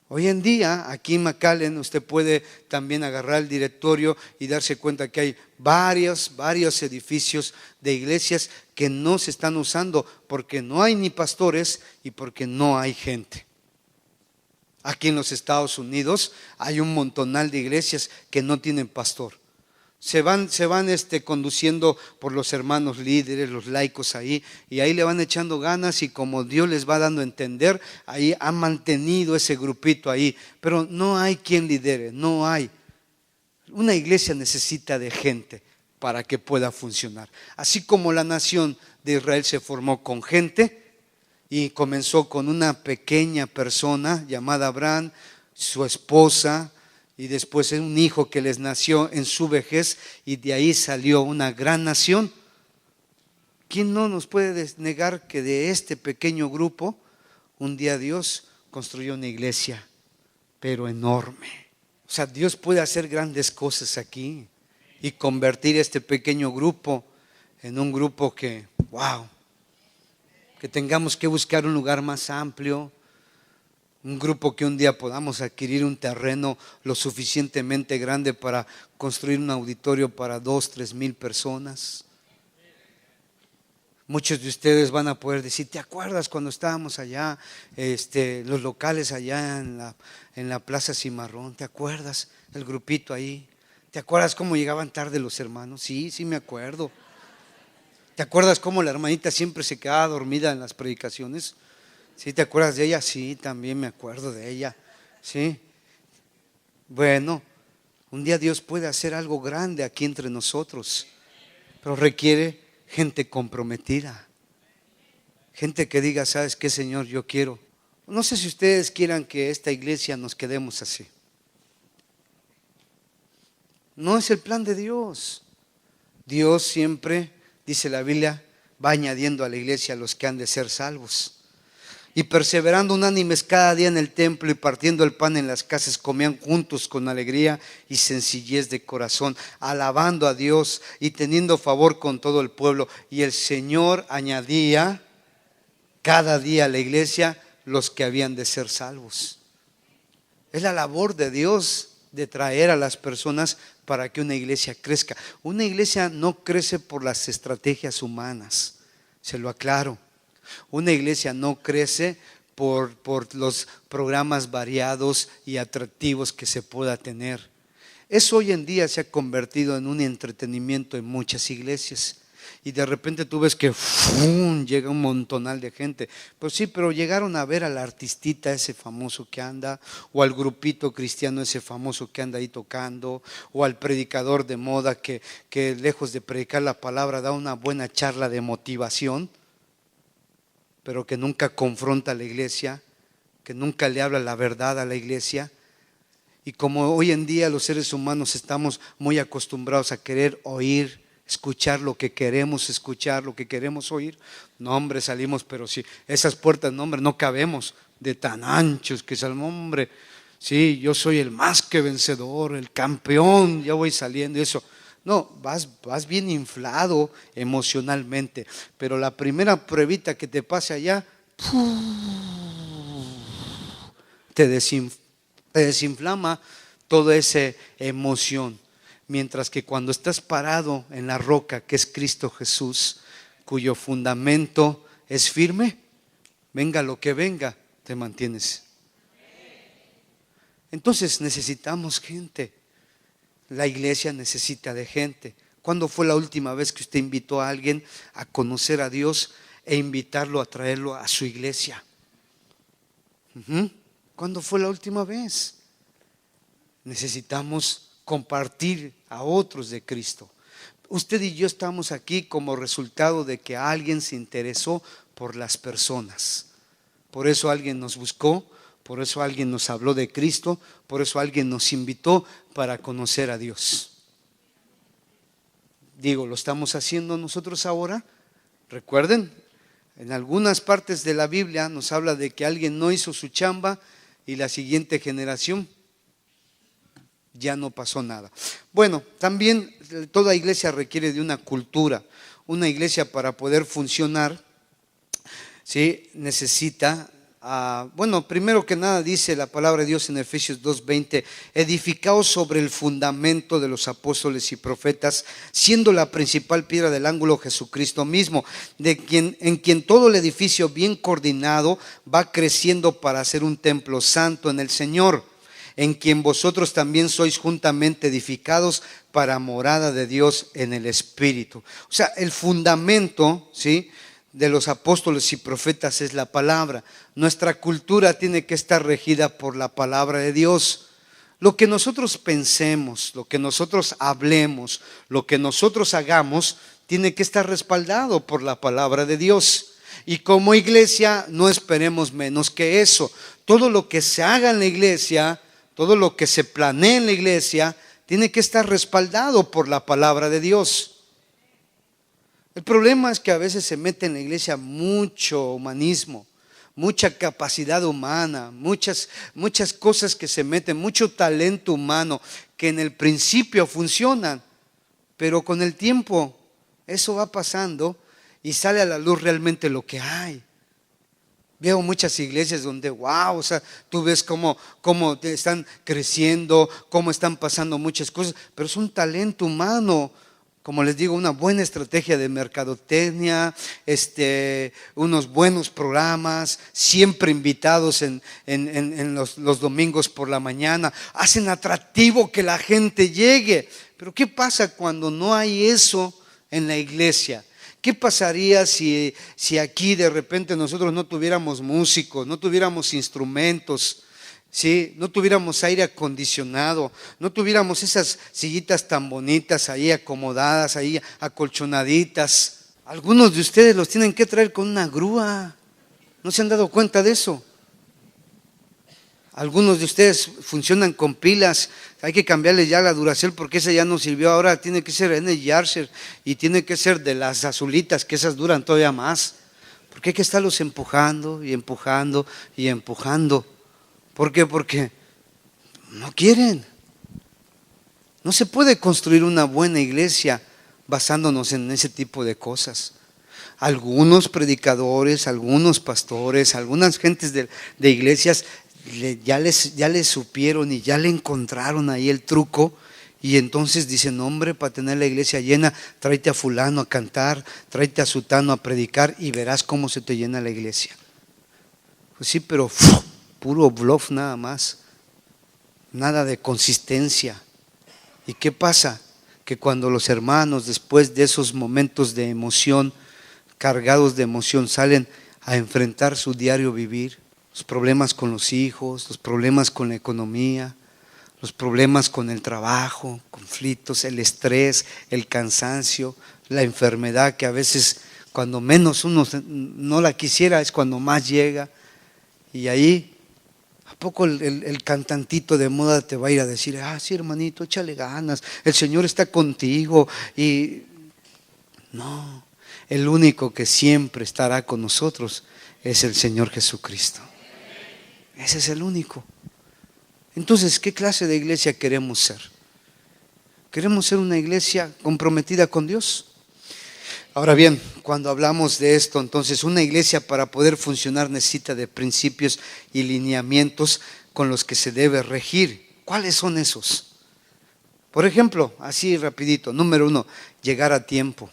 A: Hoy en día, aquí en McAllen, usted puede también agarrar el directorio y darse cuenta que hay varios edificios de iglesias que no se están usando porque no hay ni pastores y porque no hay gente. Aquí en los Estados Unidos hay un montonal de iglesias que no tienen pastor. Se van conduciendo por los hermanos líderes, los laicos ahí, y ahí le van echando ganas, y como Dios les va dando a entender, ahí han mantenido ese grupito ahí, pero no hay quien lidere, no hay. Una iglesia necesita de gente para que pueda funcionar. Así como la nación de Israel se formó con gente y comenzó con una pequeña persona llamada Abraham, su esposa, y después un hijo que les nació en su vejez, y de ahí salió una gran nación. ¿Quién no nos puede negar que de este pequeño grupo un día Dios construyó una iglesia, pero enorme? O sea, Dios puede hacer grandes cosas aquí y convertir este pequeño grupo en un grupo que, wow, que tengamos que buscar un lugar más amplio. Un grupo que un día podamos adquirir un terreno lo suficientemente grande para construir un auditorio para 2,000-3,000 personas. Muchos de ustedes van a poder decir: ¿te acuerdas cuando estábamos allá, los locales allá en la Plaza Cimarrón? ¿Te acuerdas el grupito ahí? ¿Te acuerdas cómo llegaban tarde los hermanos? Sí me acuerdo. ¿Te acuerdas cómo la hermanita siempre se quedaba dormida en las predicaciones? ¿Sí te acuerdas de ella? Sí, también me acuerdo de ella. Sí. Bueno, un día Dios puede hacer algo grande aquí entre nosotros, pero requiere gente comprometida. Gente que diga: ¿sabes qué, Señor? Yo quiero. No sé si ustedes quieran que esta iglesia nos quedemos así. No es el plan de Dios. Dios siempre, dice la Biblia, va añadiendo a la iglesia a los que han de ser salvos. Y perseverando unánimes cada día en el templo y partiendo el pan en las casas, comían juntos con alegría y sencillez de corazón, alabando a Dios y teniendo favor con todo el pueblo. Y el Señor añadía cada día a la iglesia los que habían de ser salvos. Es la labor de Dios de traer a las personas para que una iglesia crezca. Una iglesia no crece por las estrategias humanas. Se lo aclaro. Una iglesia no crece por los programas variados y atractivos que se pueda tener. Eso hoy en día se ha convertido en un entretenimiento en muchas iglesias. Y de repente tú ves que ¡fum!, llega un montonal de gente. Pues sí, pero llegaron a ver al artistita ese famoso que anda, o al grupito cristiano ese famoso que anda ahí tocando, o al predicador de moda que lejos de predicar la palabra da una buena charla de motivación, pero que nunca confronta a la iglesia, que nunca le habla la verdad a la iglesia. Y como hoy en día los seres humanos estamos muy acostumbrados a querer oír, escuchar lo que queremos escuchar, lo que queremos oír, no hombre, salimos, pero sí, esas puertas, no hombre, no cabemos de tan anchos que es el hombre. Sí, yo soy el más que vencedor, el campeón, ya voy saliendo y eso. No, vas bien inflado emocionalmente, pero la primera pruebita que te pase allá, te desinflama toda esa emoción. Mientras que cuando estás parado en la roca que es Cristo Jesús, cuyo fundamento es firme, venga lo que venga, te mantienes. Entonces necesitamos gente. La iglesia necesita de gente. ¿Cuándo fue la última vez que usted invitó a alguien a conocer a Dios e invitarlo a traerlo a su iglesia? ¿Cuándo fue la última vez? Necesitamos compartir a otros de Cristo. Usted y yo estamos aquí como resultado de que alguien se interesó por las personas. Por eso alguien nos buscó, por eso alguien nos habló de Cristo, por eso alguien nos invitó para conocer a Dios. Digo, ¿lo estamos haciendo nosotros ahora? Recuerden, en algunas partes de la Biblia nos habla de que alguien no hizo su chamba y la siguiente generación ya no pasó nada. Bueno, también toda iglesia requiere de una cultura. Una iglesia para poder funcionar, ¿sí?, necesita, primero que nada dice la palabra de Dios en Efesios 2:20, edificaos sobre el fundamento de los apóstoles y profetas, siendo la principal piedra del ángulo Jesucristo mismo, en quien todo el edificio bien coordinado va creciendo para ser un templo santo en el Señor, en quien vosotros también sois juntamente edificados para morada de Dios en el Espíritu. O sea, el fundamento, ¿sí?, de los apóstoles y profetas es la palabra. Nuestra cultura tiene que estar regida por la palabra de Dios. Lo que nosotros pensemos, lo que nosotros hablemos, lo que nosotros hagamos, tiene que estar respaldado por la palabra de Dios. Y como iglesia no esperemos menos que eso. Todo lo que se haga en la iglesia, todo lo que se planee en la iglesia tiene que estar respaldado por la palabra de Dios. El problema es que a veces se mete en la iglesia mucho humanismo, mucha capacidad humana, muchas cosas que se meten, mucho talento humano que en el principio funcionan, pero con el tiempo eso va pasando y sale a la luz realmente lo que hay. Veo muchas iglesias donde, wow, o sea, tú ves cómo están creciendo, cómo están pasando muchas cosas, pero es un talento humano. Como les digo, una buena estrategia de mercadotecnia, unos buenos programas, siempre invitados en los domingos por la mañana, hacen atractivo que la gente llegue. Pero ¿qué pasa cuando no hay eso en la iglesia? ¿Qué pasaría si aquí de repente nosotros no tuviéramos músicos, no tuviéramos instrumentos, ¿sí?, no tuviéramos aire acondicionado, no tuviéramos esas sillitas tan bonitas ahí acomodadas, ahí acolchonaditas? Algunos de ustedes los tienen que traer con una grúa. ¿No se han dado cuenta de eso? Algunos de ustedes funcionan con pilas. Hay que cambiarle ya la Duracell porque esa ya no sirvió. Ahora tiene que ser Energizer y tiene que ser de las azulitas, que esas duran todavía más. Porque hay que estarlos empujando y empujando y empujando. ¿Por qué? Porque no quieren. No se puede construir una buena iglesia basándonos en ese tipo de cosas. Algunos predicadores, algunos pastores, algunas gentes de iglesias ya les supieron y ya le encontraron ahí el truco Y entonces dicen, hombre, para tener la iglesia llena, tráete a fulano a cantar, tráete a sutano a predicar y verás cómo se te llena la iglesia. Pues sí, pero puro bluff nada más, nada de consistencia. ¿Y qué pasa? Que cuando los hermanos, después de esos momentos de emoción, cargados de emoción, salen a enfrentar su diario vivir, los problemas con los hijos, los problemas con la economía, los problemas con el trabajo, conflictos, el estrés, el cansancio, la enfermedad que a veces cuando menos uno no la quisiera es cuando más llega. Y ahí, ¿a poco el cantantito de moda te va a ir a decir, sí hermanito, échale ganas, el Señor está contigo? Y no, el único que siempre estará con nosotros es el Señor Jesucristo. Ese es el único. Entonces, ¿qué clase de iglesia queremos ser? ¿Queremos ser una iglesia comprometida con Dios? Ahora bien, cuando hablamos de esto, entonces una iglesia para poder funcionar necesita de principios y lineamientos con los que se debe regir. ¿Cuáles son esos? Por ejemplo, así rapidito, número 1, llegar a tiempo.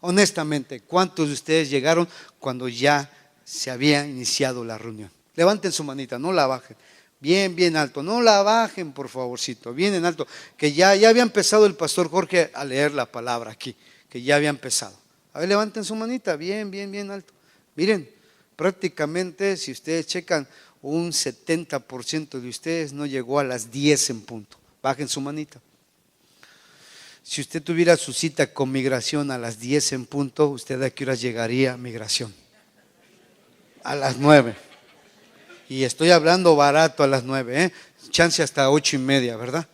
A: Honestamente, ¿cuántos de ustedes llegaron cuando ya se había iniciado la reunión? Levanten su manita, no la bajen. Bien, bien alto, no la bajen por favorcito, bien en alto, que ya había empezado el pastor Jorge a leer la palabra aquí, que ya había empezado. A ver, levanten su manita, bien, bien, bien alto. Miren, prácticamente si ustedes checan, un 70% de ustedes no llegó a las 10 en punto. Bajen su manita. Si usted tuviera su cita con migración a las 10 en punto, ¿usted a qué horas llegaría a migración? A las 9. Y estoy hablando barato a las 9, chance hasta 8:30, ¿verdad?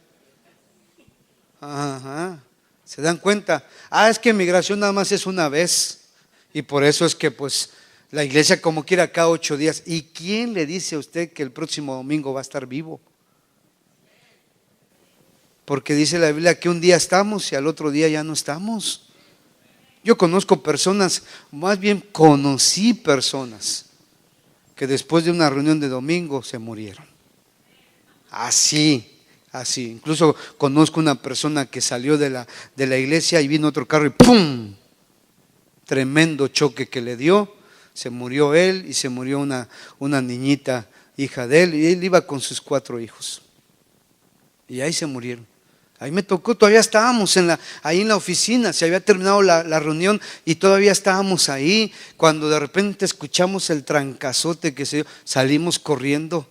A: Ajá. ¿Se dan cuenta? Es que migración nada más es una vez. Y por eso es que pues la iglesia como quiera cada 8 días. ¿Y quién le dice a usted que el próximo domingo va a estar vivo? Porque dice la Biblia que un día estamos y al otro día ya no estamos. Yo conozco personas, más bien conocí personas que después de una reunión de domingo se murieron. Así. Incluso conozco una persona que salió de la iglesia y vino otro carro y ¡pum! Tremendo choque que le dio. Se murió él y se murió una niñita, hija de él, y él iba con sus 4 hijos. Y ahí se murieron. Ahí me tocó, todavía estábamos ahí en la oficina, se había terminado la reunión y todavía estábamos ahí, cuando de repente escuchamos el trancazote que se dio, salimos corriendo.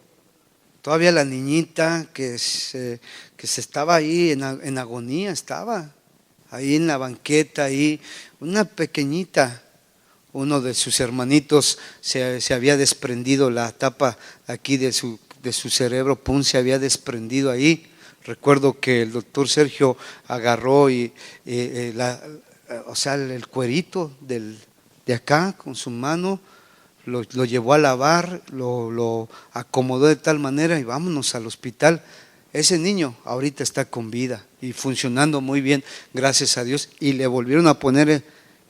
A: Todavía la niñita que se estaba ahí en agonía, estaba ahí en la banqueta, ahí, una pequeñita. Uno de sus hermanitos se había desprendido la tapa aquí de su cerebro, se había desprendido ahí. Recuerdo que el doctor Sergio agarró el cuerito de acá con su mano, lo llevó a lavar, lo acomodó de tal manera y vámonos al hospital. Ese niño ahorita está con vida y funcionando muy bien, gracias a Dios, y le volvieron a poner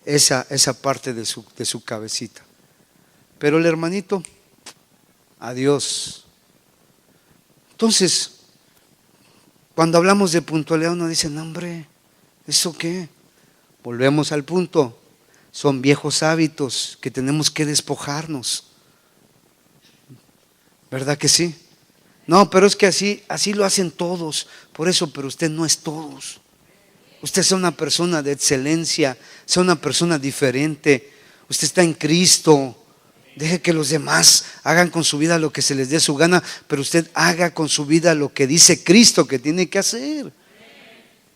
A: esa parte de su cabecita. Pero el hermanito, adiós. Entonces, cuando hablamos de puntualidad uno dice, no hombre, ¿eso qué? Volvemos al punto, son viejos hábitos que tenemos que despojarnos. ¿Verdad que sí? No, pero es que así lo hacen todos, por eso, pero usted no es todos. Usted es una persona de excelencia, es una persona diferente, usted está en Cristo. Deje que los demás hagan con su vida lo que se les dé su gana, pero usted haga con su vida lo que dice Cristo que tiene que hacer.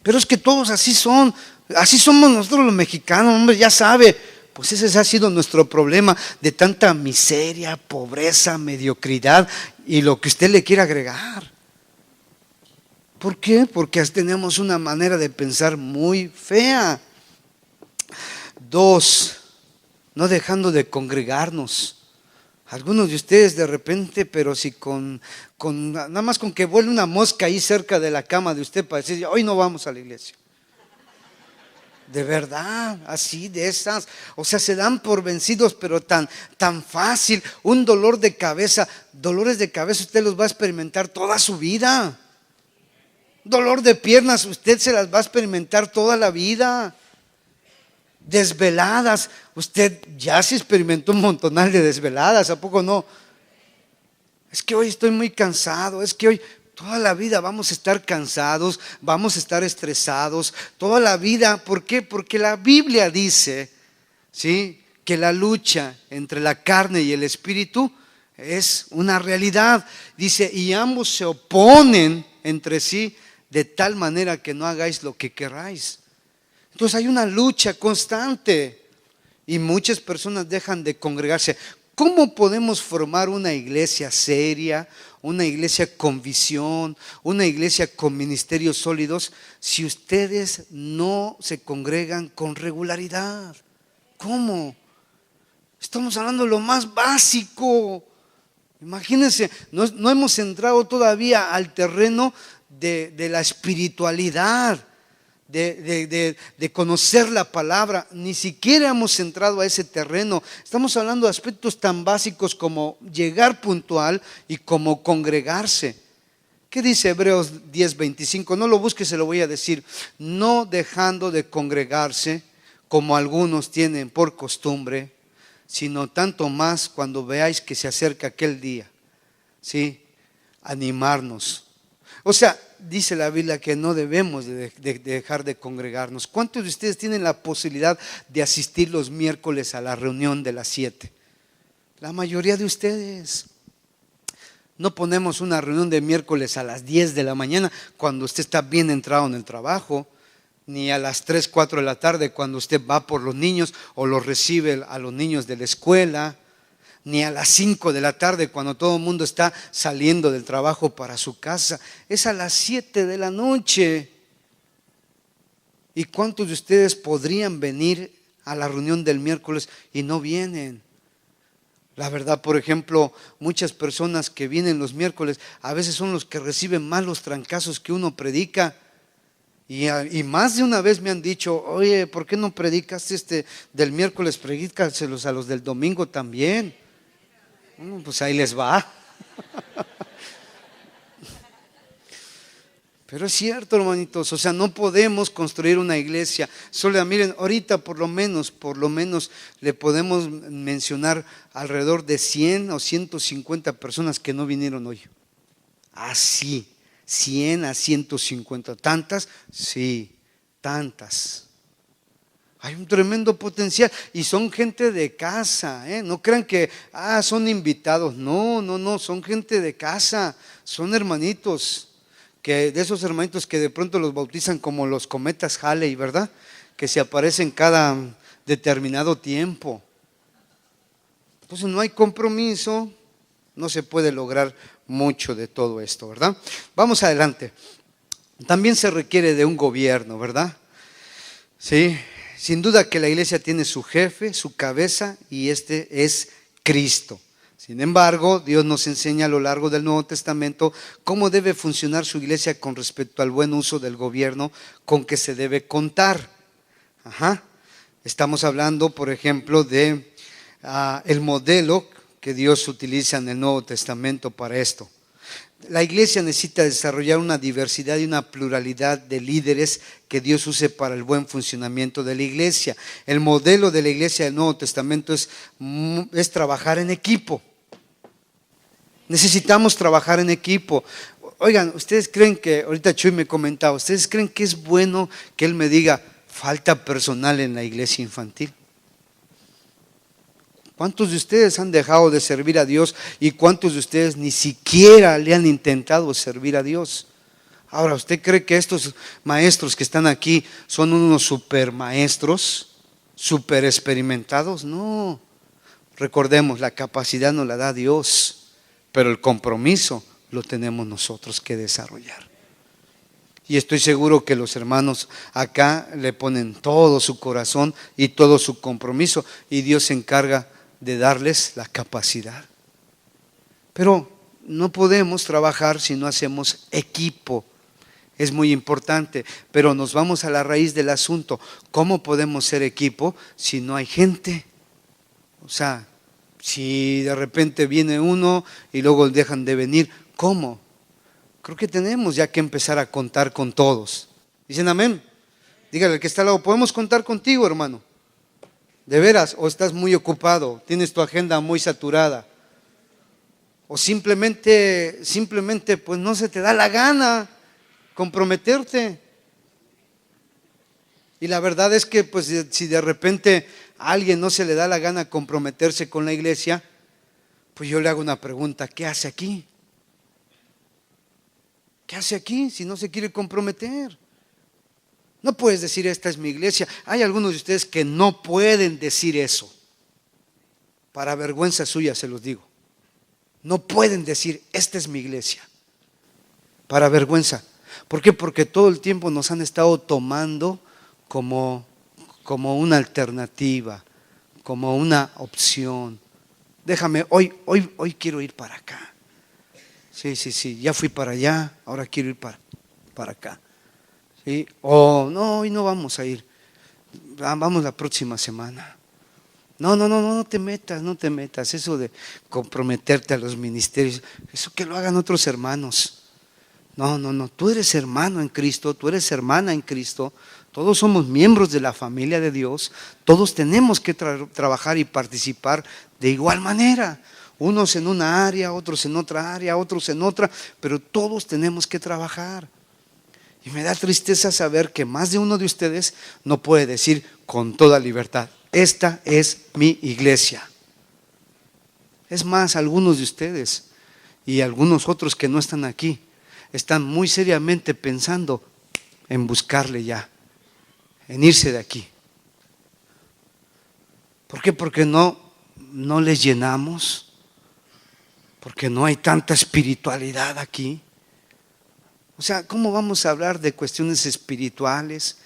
A: Pero es que todos así son, así somos nosotros los mexicanos, hombre, ya sabe. Pues ese ha sido nuestro problema de tanta miseria, pobreza, mediocridad y lo que usted le quiera agregar. ¿Por qué? Porque tenemos una manera de pensar muy fea. 2, no dejando de congregarnos. Algunos de ustedes de repente, pero si nada más con que vuele una mosca ahí cerca de la cama de usted para decir, hoy no vamos a la iglesia. De verdad, así de esas, o sea, se dan por vencidos, pero tan fácil. Un dolores de cabeza usted los va a experimentar toda su vida. Dolor de piernas, usted se las va a experimentar toda la vida. Desveladas, usted ya se experimentó un montonal de desveladas, ¿a poco no? Es que hoy estoy muy cansado, es que hoy toda la vida vamos a estar cansados, vamos a estar estresados, toda la vida. ¿Por qué? Porque la Biblia dice, ¿sí?, que la lucha entre la carne y el espíritu es una realidad. Dice, y ambos se oponen entre sí de tal manera que no hagáis lo que queráis. Entonces hay una lucha constante y muchas personas dejan de congregarse. ¿Cómo podemos formar una iglesia seria, una iglesia con visión, una iglesia con ministerios sólidos si ustedes no se congregan con regularidad? ¿Cómo? Estamos hablando de lo más básico. Imagínense, no hemos entrado todavía al terreno de la espiritualidad, de conocer la palabra. Ni siquiera hemos entrado a ese terreno. Estamos hablando de aspectos tan básicos como llegar puntual y como congregarse. ¿Qué dice Hebreos 10:25? No lo busque, se lo voy a decir. No dejando de congregarse como algunos tienen por costumbre, sino tanto más cuando veáis que se acerca aquel día. ¿Sí? Animarnos. O sea, dice la Biblia que no debemos de dejar de congregarnos. ¿Cuántos de ustedes tienen la posibilidad de asistir los miércoles a la reunión de las 7? La mayoría de ustedes. No ponemos una reunión de miércoles a las 10 de la mañana cuando usted está bien entrado en el trabajo, ni a las 3, 4 de la tarde cuando usted va por los niños o los recibe a los niños de la escuela, ni a las 5 de la tarde cuando todo el mundo está saliendo del trabajo para su casa. Es a las 7 de la noche. ¿Y cuántos de ustedes podrían venir a la reunión del miércoles y no vienen? La verdad, por ejemplo, muchas personas que vienen los miércoles a veces son los que reciben más los trancazos que uno predica. Y más de una vez me han dicho, oye, ¿por qué no predicas del miércoles? Predícaselos a los del domingo también. Bueno, pues ahí les va. Pero es cierto, hermanitos, o sea, no podemos construir una iglesia sola. Miren, ahorita por lo menos le podemos mencionar alrededor de 100 o 150 personas que no vinieron hoy. Así. 100 a 150, ¿tantas? Sí, tantas. Hay un tremendo potencial y son gente de casa, ¿eh? No crean que son invitados, no, son gente de casa, son hermanitos, que de esos hermanitos que de pronto los bautizan como los cometas Halley, ¿verdad? Que se aparecen cada determinado tiempo. Entonces no hay compromiso, no se puede lograr mucho de todo esto, ¿verdad? Vamos adelante. También se requiere de un gobierno, ¿verdad? Sí, sin duda que la iglesia tiene su jefe, su cabeza, y este es Cristo. Sin embargo, Dios nos enseña a lo largo del Nuevo Testamento cómo debe funcionar su iglesia con respecto al buen uso del gobierno con que se debe contar. Estamos hablando, por ejemplo, de el modelo que Dios utiliza en el Nuevo Testamento para esto. La iglesia necesita desarrollar una diversidad y una pluralidad de líderes que Dios use para el buen funcionamiento de la iglesia. El modelo de la iglesia del Nuevo Testamento es trabajar en equipo. Necesitamos trabajar en equipo. Oigan, ¿ustedes creen que, ahorita Chuy me comentaba, ¿ustedes creen que es bueno que él me diga, falta personal en la iglesia infantil? ¿Cuántos de ustedes han dejado de servir a Dios y cuántos de ustedes ni siquiera le han intentado servir a Dios? Ahora, ¿usted cree que estos maestros que están aquí son unos super maestros, super experimentados? No. Recordemos, la capacidad nos la da Dios, pero el compromiso lo tenemos nosotros que desarrollar. Y estoy seguro que los hermanos acá le ponen todo su corazón y todo su compromiso, y Dios se encarga de darles la capacidad. Pero no podemos trabajar si no hacemos equipo. Es muy importante, pero nos vamos a la raíz del asunto. ¿Cómo podemos ser equipo si no hay gente? O sea, si de repente viene uno y luego dejan de venir, ¿cómo? creo que tenemos ya que empezar a contar con todos. ¿Dicen amén? Dígale al que está al lado, ¿podemos contar contigo, hermano? ¿De veras? ¿O estás muy ocupado? ¿Tienes tu agenda muy saturada? ¿O simplemente pues no se te da la gana comprometerte? Y la verdad es que pues si de repente a alguien no se le da la gana comprometerse con la iglesia, pues yo le hago una pregunta: ¿qué hace aquí? ¿Qué hace aquí si no se quiere comprometer? No puedes decir esta es mi iglesia. Hay algunos de ustedes que no pueden decir eso. Para vergüenza suya se los digo. No pueden decir esta es mi iglesia. Para vergüenza. ¿Por qué? Porque todo el tiempo nos han estado tomando como una alternativa, como una opción. Déjame, hoy quiero ir para acá. Sí, ya fui para allá, ahora quiero ir para acá. ¿Sí? O no, hoy no vamos a ir, vamos la próxima semana. No te metas, eso de comprometerte a los ministerios, eso que lo hagan otros hermanos. No, tú eres hermano en Cristo, tú eres hermana en Cristo, todos somos miembros de la familia de Dios, todos tenemos que trabajar y participar de igual manera. Unos en una área, otros en otra área, otros en otra, pero todos tenemos que trabajar. Y me da tristeza saber que más de uno de ustedes no puede decir con toda libertad: esta es mi iglesia. Es más, algunos de ustedes y algunos otros que no están aquí están muy seriamente pensando en buscarle ya, en irse de aquí. ¿Por qué? Porque no les llenamos. Porque no hay tanta espiritualidad aquí. O sea, ¿cómo vamos a hablar de cuestiones espirituales,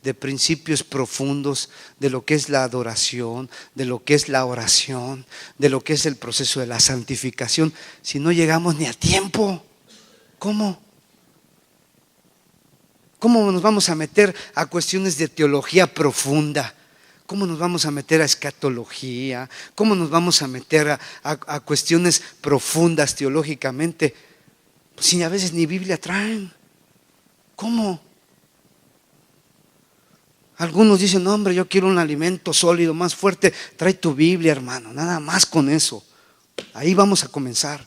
A: de principios profundos, de lo que es la adoración, de lo que es la oración, de lo que es el proceso de la santificación, si no llegamos ni a tiempo? ¿Cómo? ¿Cómo nos vamos a meter a cuestiones de teología profunda? ¿Cómo nos vamos a meter a escatología? ¿Cómo nos vamos a meter a cuestiones profundas teológicamente? Si a veces ni Biblia traen. ¿Cómo? Algunos dicen: no, hombre, yo quiero un alimento sólido, más fuerte. Trae tu Biblia, hermano, nada más con eso. Ahí vamos a comenzar.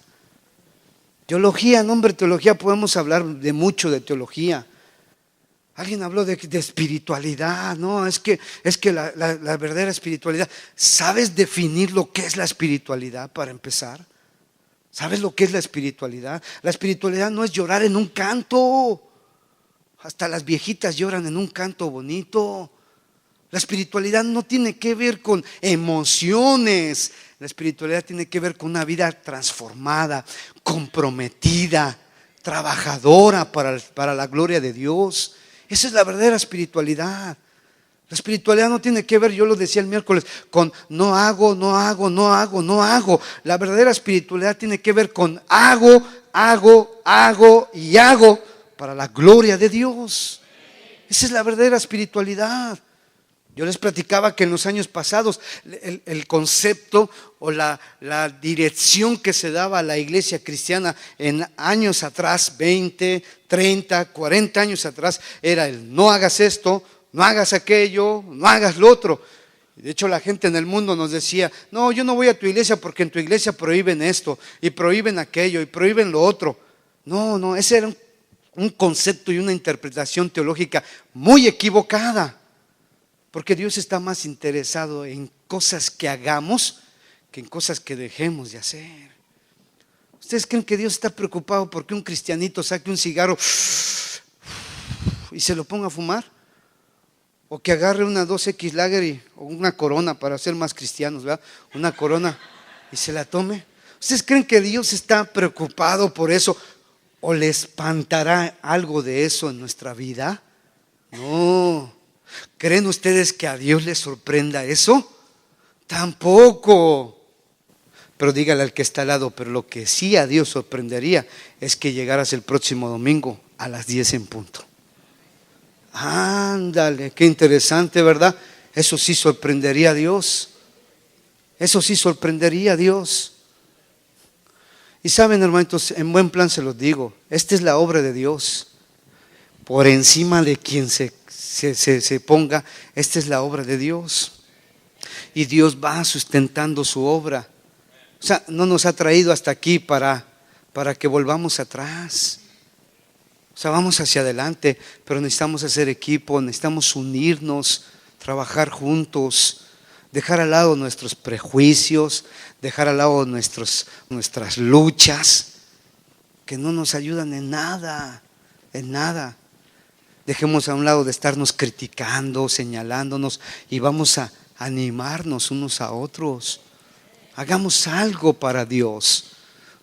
A: Teología, no, hombre, teología, podemos hablar de mucho de teología. Alguien habló de espiritualidad. No, es que la verdadera espiritualidad. ¿Sabes definir lo que es la espiritualidad para empezar? ¿Sabes lo que es la espiritualidad? La espiritualidad no es llorar en un canto. Hasta las viejitas lloran en un canto bonito. La espiritualidad no tiene que ver con emociones. La espiritualidad tiene que ver con una vida transformada, comprometida, trabajadora para la gloria de Dios. Esa es la verdadera espiritualidad. La espiritualidad no tiene que ver, yo lo decía el miércoles, con no hago. La verdadera espiritualidad tiene que ver con hago para la gloria de Dios. Esa es la verdadera espiritualidad. Yo les platicaba que en los años pasados el concepto o la dirección que se daba a la iglesia cristiana en años atrás, 20, 30, 40 años atrás, era el no hagas esto, no hagas aquello, no hagas lo otro. De hecho, la gente en el mundo nos decía: no, yo no voy a tu iglesia porque en tu iglesia prohíben esto y prohíben aquello y prohíben lo otro. No, ese era un concepto y una interpretación teológica muy equivocada. Porque Dios está más interesado en cosas que hagamos que en cosas que dejemos de hacer. ¿Ustedes creen que Dios está preocupado porque un cristianito saque un cigarro y se lo ponga a fumar? O que agarre una 2X Lager o una Corona, para ser más cristianos, ¿verdad? Una Corona y se la tome. ¿Ustedes creen que Dios está preocupado por eso? ¿O le espantará algo de eso en nuestra vida? No. ¿Creen ustedes que a Dios le sorprenda eso? Tampoco. Pero dígale al que está al lado: pero lo que sí a Dios sorprendería es que llegaras el próximo domingo a las 10 en punto. Ándale, qué interesante, ¿verdad? Eso sí sorprendería a Dios. Eso sí sorprendería a Dios. Y saben, hermanitos, en buen plan se los digo, esta es la obra de Dios. Por encima de quien se ponga, esta es la obra de Dios. Y Dios va sustentando su obra. O sea, no nos ha traído hasta aquí para que volvamos atrás. O sea, vamos hacia adelante, pero necesitamos hacer equipo, necesitamos unirnos, trabajar juntos, dejar al lado nuestros prejuicios, dejar al lado nuestras luchas, que no nos ayudan en nada, en nada. Dejemos a un lado de estarnos criticando, señalándonos, y vamos a animarnos unos a otros. Hagamos algo para Dios.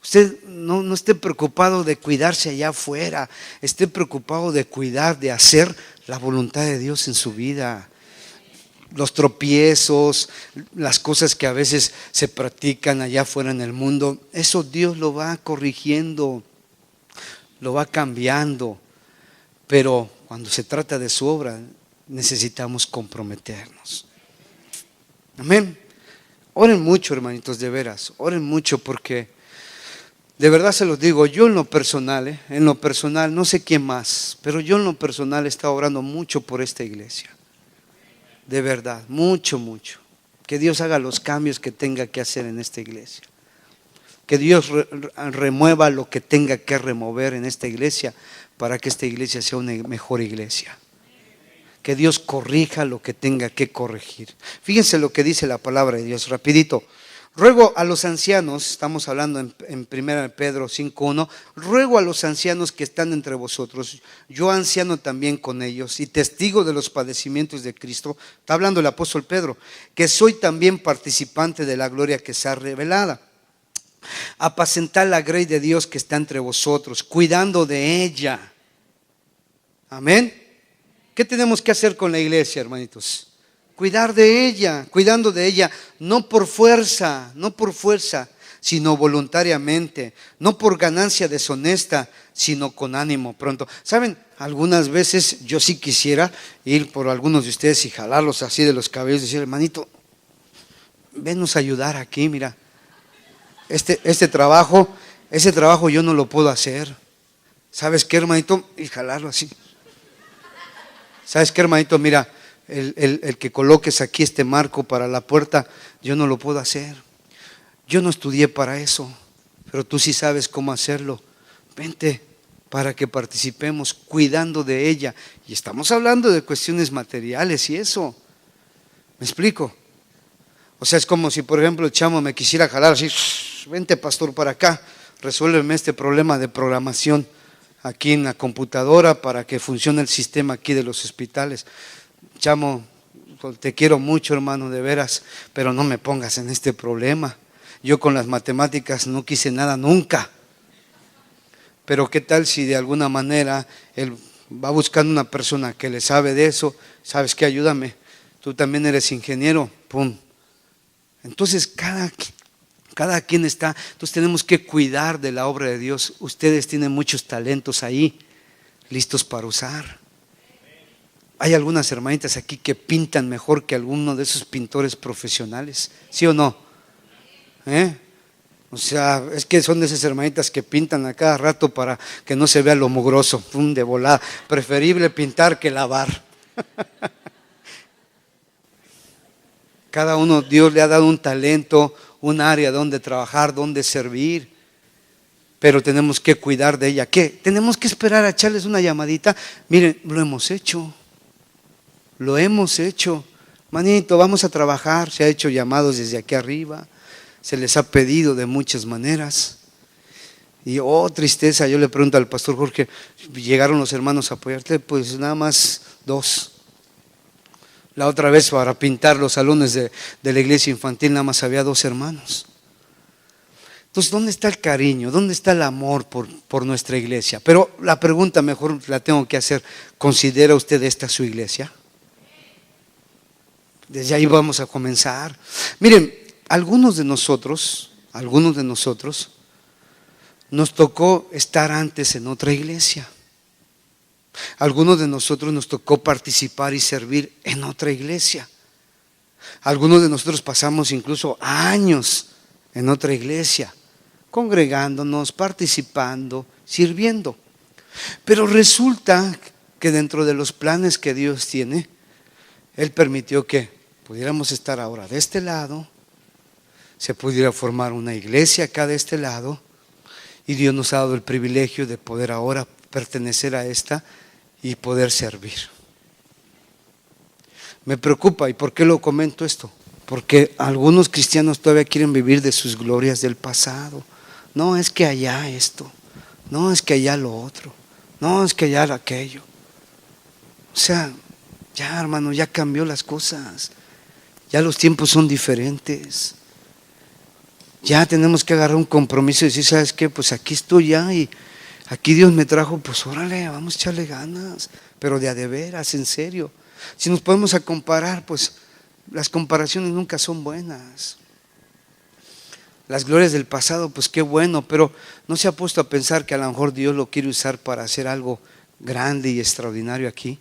A: Usted no esté preocupado de cuidarse allá afuera, esté preocupado de cuidar, de hacer la voluntad de Dios en su vida. Los tropiezos, las cosas que a veces se practican allá afuera en el mundo, eso Dios lo va corrigiendo, lo va cambiando. Pero cuando se trata de su obra, necesitamos comprometernos. Amén. Oren mucho, hermanitos, de veras. Oren mucho, porque de verdad se los digo, yo en lo personal, no sé quién más, pero yo en lo personal he estado orando mucho por esta iglesia. De verdad, mucho, mucho. Que Dios haga los cambios que tenga que hacer en esta iglesia. Que Dios remueva lo que tenga que remover en esta iglesia para que esta iglesia sea una mejor iglesia. Que Dios corrija lo que tenga que corregir. Fíjense lo que dice la palabra de Dios, rapidito. Ruego a los ancianos, estamos hablando en 1 Pedro 5:1, ruego a los ancianos que están entre vosotros, yo anciano también con ellos y testigo de los padecimientos de Cristo, está hablando el apóstol Pedro, que soy también participante de la gloria que se ha revelada. Apacentad la grey de Dios que está entre vosotros, cuidando de ella. Amén. ¿Qué tenemos que hacer con la iglesia, hermanitos? Cuidar de ella, cuidando de ella, no por fuerza, sino voluntariamente, no por ganancia deshonesta, sino con ánimo pronto. ¿Saben? Algunas veces yo sí quisiera ir por algunos de ustedes y jalarlos así de los cabellos y decir, hermanito, venos a ayudar aquí, mira. Ese trabajo yo no lo puedo hacer. ¿Sabes qué, hermanito? Y jalarlo así. ¿Sabes qué, hermanito? Mira, el que coloques aquí este marco para la puerta, yo no lo puedo hacer. Yo no estudié para eso, pero tú sí sabes cómo hacerlo. Vente para que participemos cuidando de ella. Y estamos hablando de cuestiones materiales y eso. ¿Me explico? O sea, es como si, por ejemplo, el chamo me quisiera jalar así, vente pastor para acá, resuélveme este problema de programación aquí en la computadora para que funcione el sistema aquí de los hospitales. Chamo, te quiero mucho, hermano, de veras, pero no me pongas en este problema. Yo con las matemáticas no quise nada nunca. Pero qué tal si de alguna manera él va buscando una persona que le sabe de eso. ¿Sabes qué? Ayúdame. Tú también eres ingeniero. Pum. Entonces cada quien está. Entonces tenemos que cuidar de la obra de Dios. Ustedes tienen muchos talentos ahí, listos para usar. Hay algunas hermanitas aquí que pintan mejor que alguno de esos pintores profesionales, ¿sí o no? O sea, es que son de esas hermanitas que pintan a cada rato para que no se vea lo mugroso, de volada. Preferible pintar que lavar. Cada uno, Dios le ha dado un talento, un área donde trabajar, donde servir, pero tenemos que cuidar de ella. ¿Qué? Tenemos que esperar a echarles una llamadita. Miren, lo hemos hecho. Manito, vamos a trabajar. Se ha hecho llamados desde aquí arriba, se les ha pedido de muchas maneras. Y tristeza, yo le pregunto al pastor Jorge, ¿llegaron los hermanos a apoyarte? Pues nada más 2. La otra vez para pintar los salones de la iglesia infantil nada más había 2 hermanos. Entonces, ¿dónde está el cariño? ¿Dónde está el amor por nuestra iglesia? Pero la pregunta mejor la tengo que hacer, ¿considera usted esta su iglesia? Desde ahí vamos a comenzar. Miren, algunos de nosotros nos tocó estar antes en otra iglesia. Algunos de nosotros nos tocó participar y servir en otra iglesia. Algunos de nosotros pasamos incluso años en otra iglesia. congregándonos, participando, sirviendo. Pero resulta que dentro de los planes que Dios tiene, Él permitió que pudiéramos estar ahora de este lado, se pudiera formar una iglesia acá de este lado, y Dios nos ha dado el privilegio de poder ahora pertenecer a esta y poder servir. Me preocupa, ¿y por qué lo comento esto? Porque algunos cristianos todavía quieren vivir de sus glorias del pasado. No, es que allá esto, no, es que allá lo otro, no, es que allá aquello. O sea, ya hermano, ya cambió las cosas, ya los tiempos son diferentes. Ya tenemos que agarrar un compromiso y decir, ¿sabes qué? Pues aquí estoy ya y aquí Dios me trajo, pues órale, vamos a echarle ganas, pero de a de veras, en serio. Si nos podemos a comparar, pues las comparaciones nunca son buenas. Las glorias del pasado, pues qué bueno, pero no se ha puesto a pensar que a lo mejor Dios lo quiere usar para hacer algo grande y extraordinario aquí.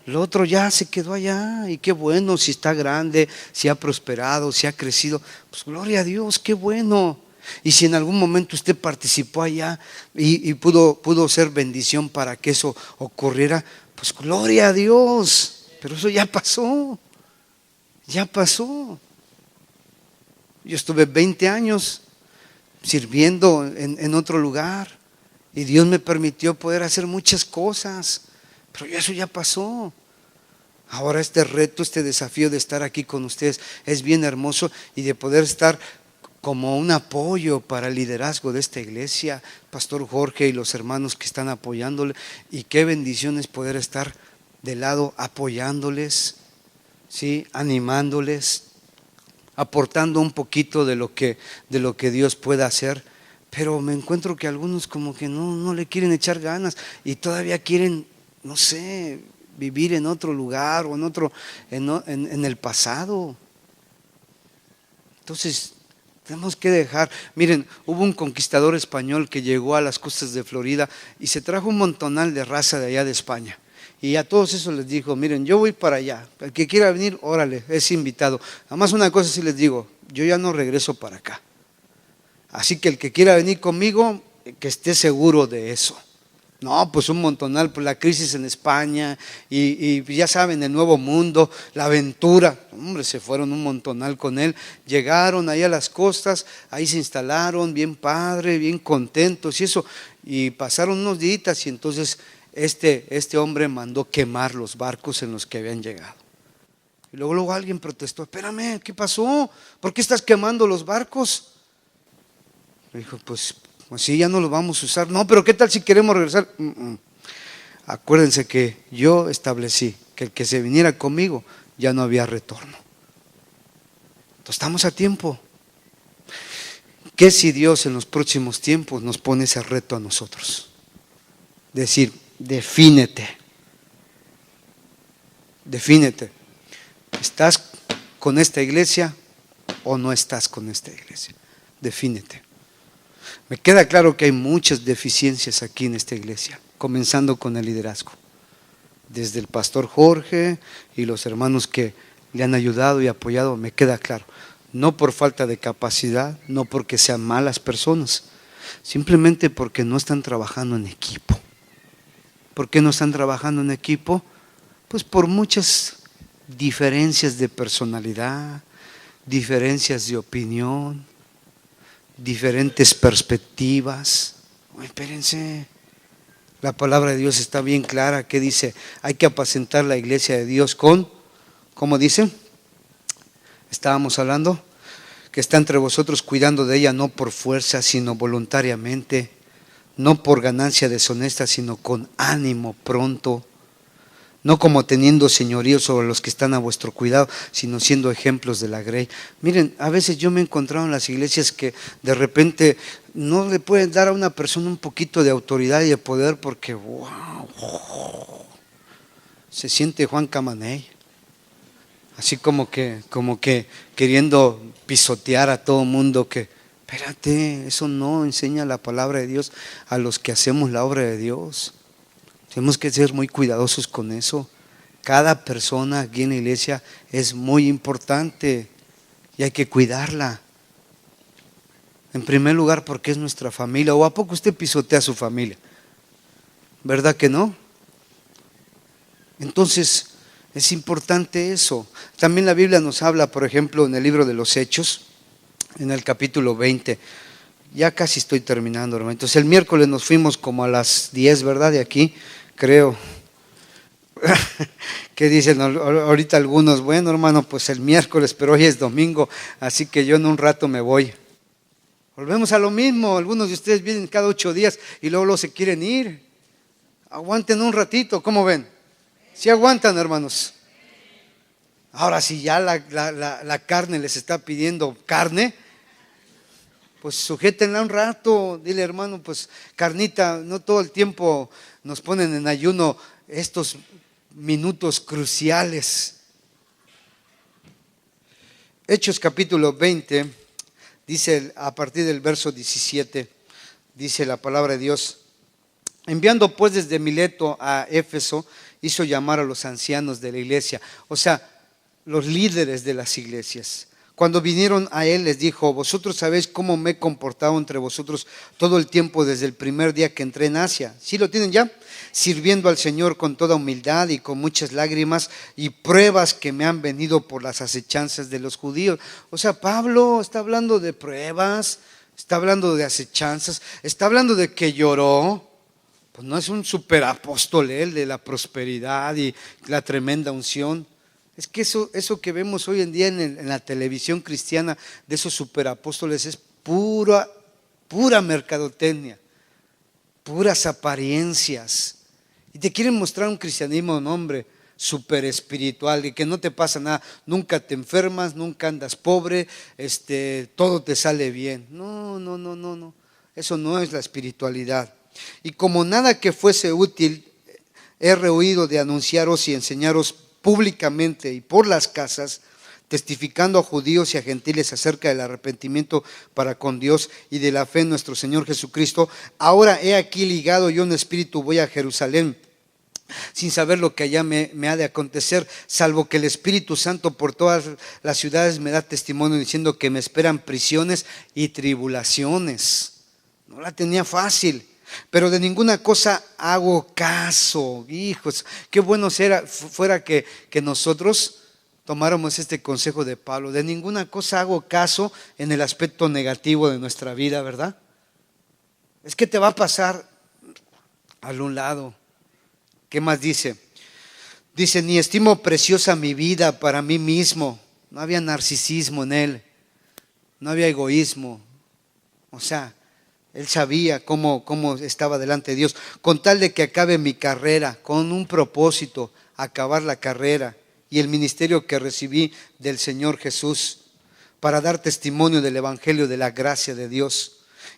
A: Lo otro ya se quedó allá y qué bueno, si está grande, si ha prosperado, si ha crecido, pues gloria a Dios, qué bueno. Y si en algún momento usted participó allá y pudo ser bendición para que eso ocurriera, pues gloria a Dios. Pero eso ya pasó, ya pasó. Yo estuve 20 años sirviendo en otro lugar y Dios me permitió poder hacer muchas cosas. Pero eso ya pasó. Ahora este reto, este desafío de estar aquí con ustedes es bien hermoso y de poder estar como un apoyo para el liderazgo de esta iglesia, Pastor Jorge y los hermanos que están apoyándole. Y qué bendición es poder estar de lado apoyándoles, ¿sí? Animándoles, aportando un poquito de lo que Dios pueda hacer. Pero me encuentro que algunos como que no le quieren echar ganas y todavía quieren, no sé, vivir en otro lugar o en el pasado. Entonces tenemos que dejar. Miren, hubo un conquistador español que llegó a las costas de Florida y se trajo un montonal de raza de allá de España. Y a todos esos les dijo, miren, yo voy para allá, el que quiera venir, órale, es invitado. Además una cosa sí les digo, yo ya no regreso para acá. Así que el que quiera venir conmigo, que esté seguro de eso. No, pues un montonal, pues la crisis en España y ya saben, el nuevo mundo, la aventura. Hombre, se fueron un montonal con él. Llegaron ahí a las costas, ahí se instalaron, bien padre, bien contentos y eso. Y pasaron unos días y entonces este hombre mandó quemar los barcos en los que habían llegado. Y luego alguien protestó, espérame, ¿qué pasó? ¿Por qué estás quemando los barcos? Le dijo, pues sí, ya no los vamos a usar. No, pero ¿qué tal si queremos regresar? Acuérdense que yo establecí que el que se viniera conmigo ya no había retorno. Entonces estamos a tiempo. ¿Qué si Dios en los próximos tiempos nos pone ese reto a nosotros? Decir, defínete. ¿Estás con esta iglesia o no estás con esta iglesia? Defínete. Me queda claro que hay muchas deficiencias aquí en esta iglesia, comenzando con el liderazgo. Desde el pastor Jorge y los hermanos que le han ayudado y apoyado, me queda claro. No por falta de capacidad, no porque sean malas personas, simplemente porque no están trabajando en equipo. ¿Por qué no están trabajando en equipo? Pues por muchas diferencias de personalidad, diferencias de opinión, diferentes perspectivas. Espérense, la palabra de Dios está bien clara que dice, hay que apacentar la iglesia de Dios con, ¿cómo dice? Estábamos hablando que está entre vosotros cuidando de ella no por fuerza sino voluntariamente, no por ganancia deshonesta sino con ánimo pronto, no como teniendo señorío sobre los que están a vuestro cuidado, sino siendo ejemplos de la grey. Miren, a veces yo me he encontrado en las iglesias que de repente no le pueden dar a una persona un poquito de autoridad y de poder porque wow, se siente Juan Camaney, así como que queriendo pisotear a todo mundo. Que espérate, eso no enseña la palabra de Dios a los que hacemos la obra de Dios. Tenemos que ser muy cuidadosos con eso. Cada persona aquí en la iglesia es muy importante y hay que cuidarla. En primer lugar, porque es nuestra familia. ¿O a poco usted pisotea a su familia? ¿Verdad que no? Entonces, es importante eso. También la Biblia nos habla, por ejemplo, en el libro de los Hechos, en el capítulo 20. Ya casi estoy terminando, hermano. Entonces, el miércoles nos fuimos como a las 10, ¿verdad? De aquí, creo. ¿Qué dicen ahorita algunos? Bueno, hermano, pues el miércoles, pero hoy es domingo, así que yo en un rato me voy. Volvemos a lo mismo. Algunos de ustedes vienen cada 8 días y luego se quieren ir. Aguanten un ratito, ¿cómo ven? ¿Sí aguantan, hermanos? Ahora, si ya la carne les está pidiendo carne, pues sujétenla un rato. Dile, hermano, pues carnita, no todo el tiempo nos ponen en ayuno estos minutos cruciales. Hechos capítulo 20, dice a partir del verso 17, dice la palabra de Dios: enviando pues desde Mileto a Éfeso, hizo llamar a los ancianos de la iglesia, o sea, los líderes de las iglesias. Cuando vinieron a él, les dijo: vosotros sabéis cómo me he comportado entre vosotros todo el tiempo desde el primer día que entré en Asia. ¿Sí lo tienen ya? Sirviendo al Señor con toda humildad y con muchas lágrimas y pruebas que me han venido por las acechanzas de los judíos. O sea, Pablo está hablando de pruebas, está hablando de acechanzas, está hablando de que lloró. Pues no es un superapóstol él de la prosperidad y la tremenda unción. Es que eso que vemos hoy en día en la televisión cristiana de esos superapóstoles es pura mercadotecnia, puras apariencias. Y te quieren mostrar un cristianismo, un hombre súper espiritual y que no te pasa nada, nunca te enfermas, nunca andas pobre, todo te sale bien. No, eso no es la espiritualidad. Y como nada que fuese útil, he rehuido de anunciaros y enseñaros públicamente y por las casas, testificando a judíos y a gentiles acerca del arrepentimiento para con Dios y de la fe en nuestro Señor Jesucristo. Ahora he aquí ligado yo en espíritu, voy a Jerusalén, sin saber lo que allá me ha de acontecer, salvo que el Espíritu Santo por todas las ciudades me da testimonio diciendo que me esperan prisiones y tribulaciones. No la tenía fácil. Pero de ninguna cosa hago caso. Hijos, qué bueno fuera que nosotros tomáramos este consejo de Pablo. De ninguna cosa hago caso en el aspecto negativo de nuestra vida, ¿verdad? Es que te va a pasar al un lado. ¿Qué más dice? Dice: ni estimo preciosa mi vida para mí mismo. No había narcisismo en él, no había egoísmo. O sea, él sabía cómo estaba delante de Dios, con tal de que acabe mi carrera, con un propósito, acabar la carrera y el ministerio que recibí del Señor Jesús, para dar testimonio del evangelio de la gracia de Dios.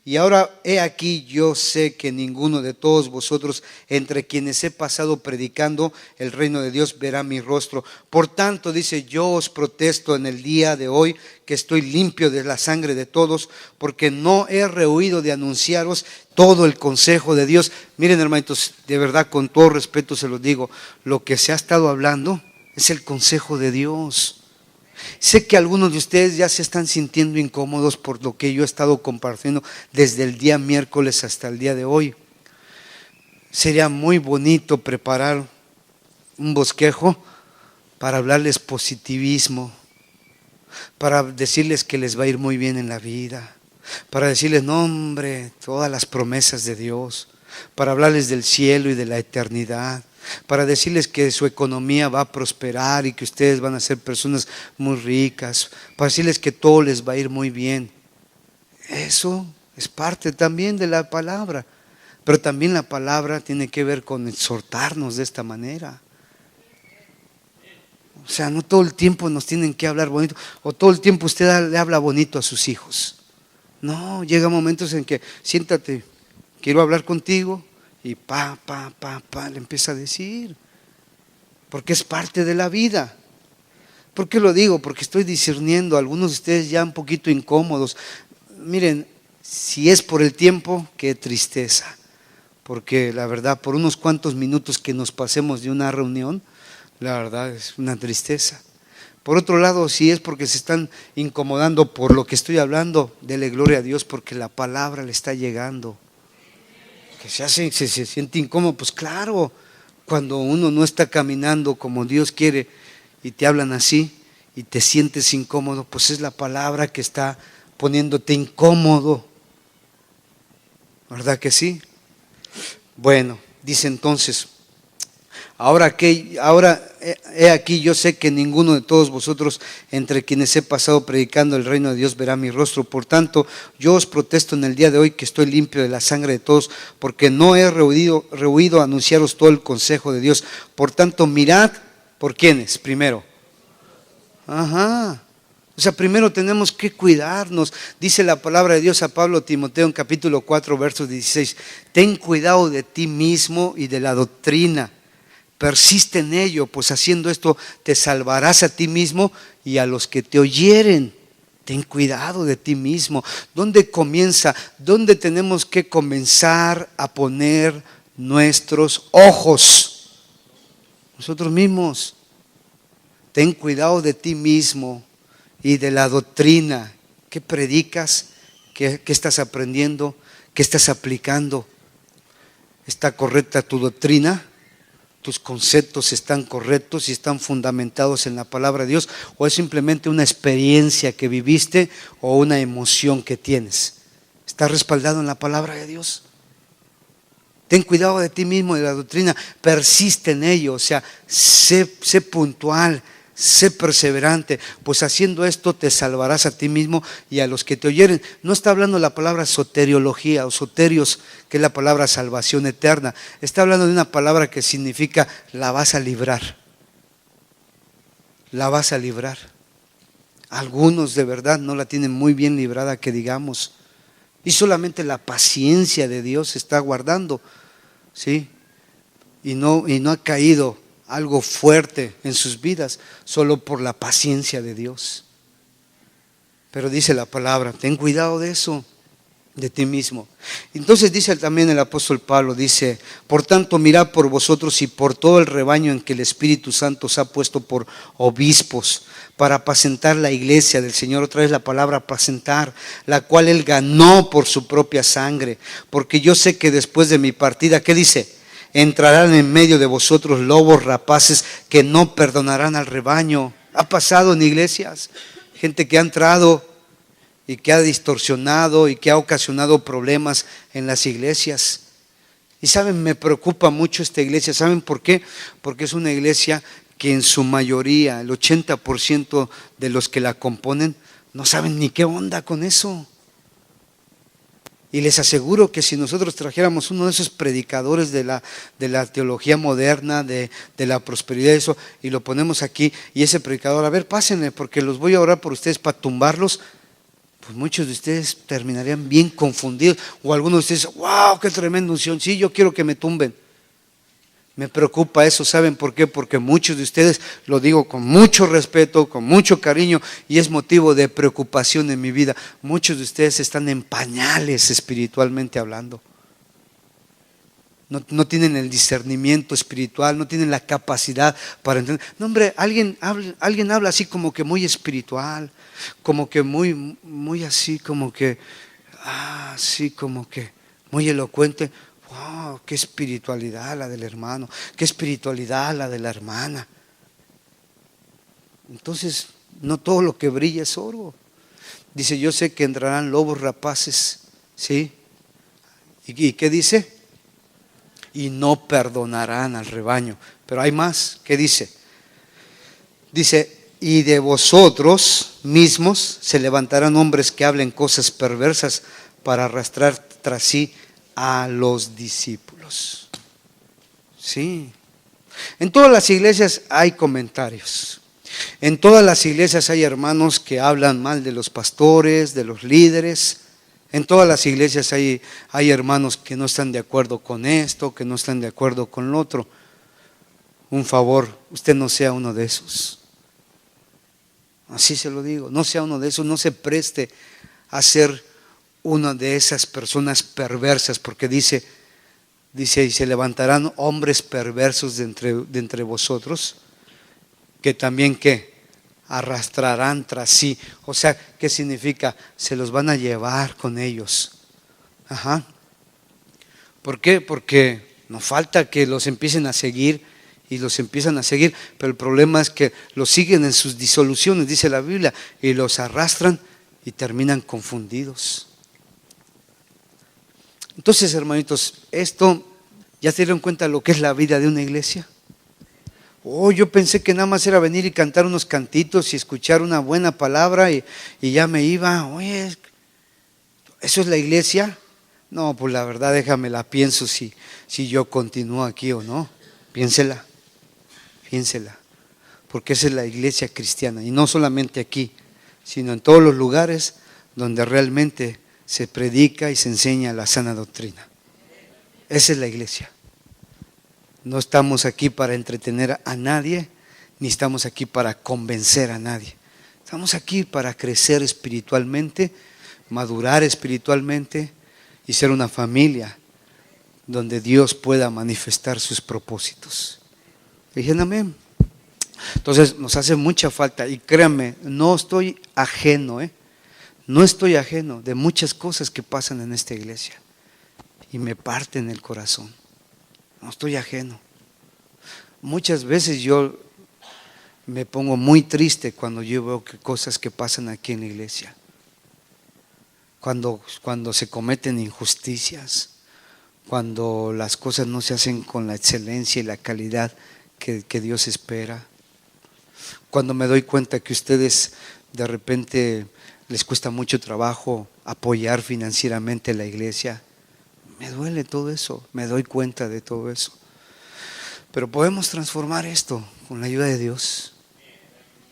A: Y ahora he aquí, yo sé que ninguno de todos vosotros, entre quienes he pasado predicando el reino de Dios, verá mi rostro. Por tanto, dice, yo os protesto en el día de hoy que estoy limpio de la sangre de todos, porque no he rehuido de anunciaros todo el consejo de Dios. Miren, hermanitos, de verdad, con todo respeto se los digo, lo que se ha estado hablando es el consejo de Dios. Sé que algunos de ustedes ya se están sintiendo incómodos por lo que yo he estado compartiendo desde el día miércoles hasta el día de hoy. Sería muy bonito preparar un bosquejo para hablarles positivismo, para decirles que les va a ir muy bien en la vida, para decirles, no hombre, todas las promesas de Dios, para hablarles del cielo y de la eternidad, para decirles que su economía va a prosperar y que ustedes van a ser personas muy ricas, para decirles que todo les va a ir muy bien. Eso es parte también de la palabra, pero también la palabra tiene que ver con exhortarnos de esta manera. O sea, no todo el tiempo nos tienen que hablar bonito, o todo el tiempo usted le habla bonito a sus hijos. No, llega momentos en que siéntate, quiero hablar contigo. Y le empieza a decir, porque es parte de la vida. ¿Por qué lo digo? Porque estoy discerniendo, algunos de ustedes ya un poquito incómodos. Miren, si es por el tiempo, qué tristeza, porque la verdad, por unos cuantos minutos que nos pasemos de una reunión, la verdad es una tristeza. Por otro lado, si es porque se están incomodando por lo que estoy hablando, dele gloria a Dios porque la palabra le está llegando. Que se siente incómodo, pues claro, cuando uno no está caminando como Dios quiere y te hablan así y te sientes incómodo, pues es la palabra que está poniéndote incómodo. ¿Verdad que sí? Bueno, dice entonces, ahora he aquí, yo sé que ninguno de todos vosotros entre quienes he pasado predicando el reino de Dios verá mi rostro. Por tanto, yo os protesto en el día de hoy que estoy limpio de la sangre de todos, porque no he rehuido anunciaros todo el consejo de Dios. Por tanto, mirad, ¿por quiénes? Primero. O sea, primero tenemos que cuidarnos. Dice la palabra de Dios a Pablo Timoteo en capítulo 4, versos 16. Ten cuidado de ti mismo y de la doctrina. Persiste en ello, pues haciendo esto te salvarás a ti mismo y a los que te oyeren. Ten cuidado de ti mismo. ¿Dónde comienza? ¿Dónde tenemos que comenzar a poner nuestros ojos? Nosotros mismos. Ten cuidado de ti mismo y de la doctrina. ¿Qué predicas? ¿Qué estás aprendiendo? ¿Qué estás aplicando? ¿Está correcta tu doctrina? ¿Tus conceptos están correctos y están fundamentados en la palabra de Dios? ¿O es simplemente una experiencia que viviste o una emoción que tienes? ¿Está respaldado en la palabra de Dios? Ten cuidado de ti mismo y de la doctrina. Persiste en ello, o sea, sé puntual. Sé perseverante, pues haciendo esto te salvarás a ti mismo y a los que te oyeren. No está hablando la palabra soteriología o soterios, que es la palabra salvación eterna. Está hablando de una palabra que significa la vas a librar. La vas a librar. Algunos de verdad no la tienen muy bien librada, que digamos. Y solamente la paciencia de Dios está guardando, ¿sí? Y no ha caído algo fuerte en sus vidas, solo por la paciencia de Dios. Pero dice la palabra, ten cuidado de eso, de ti mismo. Entonces dice también el apóstol Pablo, dice, por tanto mirad por vosotros y por todo el rebaño en que el Espíritu Santo os ha puesto por obispos, para apacentar la iglesia del Señor. Otra vez la palabra apacentar, la cual Él ganó por su propia sangre, porque yo sé que después de mi partida, ¿qué dice? Entrarán en medio de vosotros lobos rapaces que no perdonarán al rebaño. Ha pasado en iglesias, gente que ha entrado y que ha distorsionado y que ha ocasionado problemas en las iglesias. Y saben, me preocupa mucho esta iglesia. ¿Saben por qué? Porque es una iglesia que en su mayoría, el 80% de los que la componen, no saben ni qué onda con eso. Y les aseguro que si nosotros trajéramos uno de esos predicadores de la teología moderna, de la prosperidad, eso, y lo ponemos aquí, y ese predicador, a ver, pásenle, porque los voy a orar por ustedes para tumbarlos, pues muchos de ustedes terminarían bien confundidos. O algunos de ustedes, wow, qué tremenda unción, sí, yo quiero que me tumben. Me preocupa eso, ¿saben por qué? Porque muchos de ustedes, lo digo con mucho respeto, con mucho cariño, y es motivo de preocupación en mi vida. Muchos de ustedes están en pañales espiritualmente hablando. No tienen el discernimiento espiritual, no tienen la capacidad para entender. No, hombre, alguien habla así como que muy espiritual, como que muy así, como que, así como que muy elocuente. Wow, qué espiritualidad la del hermano, qué espiritualidad la de la hermana. Entonces, no todo lo que brilla es oro. Dice, yo sé que entrarán lobos rapaces, ¿sí? ¿Y qué dice? Y no perdonarán al rebaño. Pero hay más, ¿qué dice? Dice, y de vosotros mismos se levantarán hombres que hablen cosas perversas para arrastrar tras sí a los discípulos. Sí. En todas las iglesias hay comentarios. En todas las iglesias hay hermanos que hablan mal de los pastores, de los líderes. En todas las iglesias hay hermanos que no están de acuerdo con esto, que no están de acuerdo con lo otro. Un favor, usted no sea uno de esos. Así se lo digo, no sea uno de esos, no se preste a ser una de esas personas perversas, porque dice, y se levantarán hombres perversos de entre vosotros, que también, ¿qué? arrastrarán tras sí. O sea, ¿qué significa? Se los van a llevar con ellos. Ajá. ¿Por qué? Porque no falta que los empiecen a seguir y los empiezan a seguir, pero el problema es que los siguen en sus disoluciones, dice la Biblia, y los arrastran y terminan confundidos. Entonces, hermanitos, esto, ¿ya se dieron cuenta lo que es la vida de una iglesia? Oh, yo pensé que nada más era venir y cantar unos cantitos y escuchar una buena palabra y ya me iba. Oye, ¿eso es la iglesia? No, pues la verdad déjame la pienso si yo continúo aquí o no. Piénsela, porque esa es la iglesia cristiana y no solamente aquí, sino en todos los lugares donde realmente se predica y se enseña la sana doctrina. Esa es la iglesia. No estamos aquí para entretener a nadie, ni estamos aquí para convencer a nadie. Estamos aquí para crecer espiritualmente, madurar espiritualmente y ser una familia donde Dios pueda manifestar sus propósitos. Dijeron amén. Entonces nos hace mucha falta y créanme, no estoy ajeno, no estoy ajeno de muchas cosas que pasan en esta iglesia y me parten el corazón. No estoy ajeno. Muchas veces yo me pongo muy triste cuando yo veo cosas que pasan aquí en la iglesia. Cuando se cometen injusticias, cuando las cosas no se hacen con la excelencia y la calidad que Dios espera. Cuando me doy cuenta que ustedes de repente les cuesta mucho trabajo apoyar financieramente la iglesia. Me duele todo eso, me doy cuenta de todo eso. Pero podemos transformar esto con la ayuda de Dios.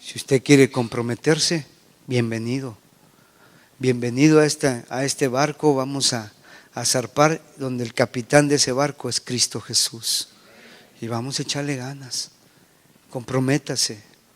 A: Si usted quiere comprometerse, bienvenido. Bienvenido a este barco. Vamos a zarpar donde el capitán de ese barco es Cristo Jesús. Y vamos a echarle ganas. Comprométase.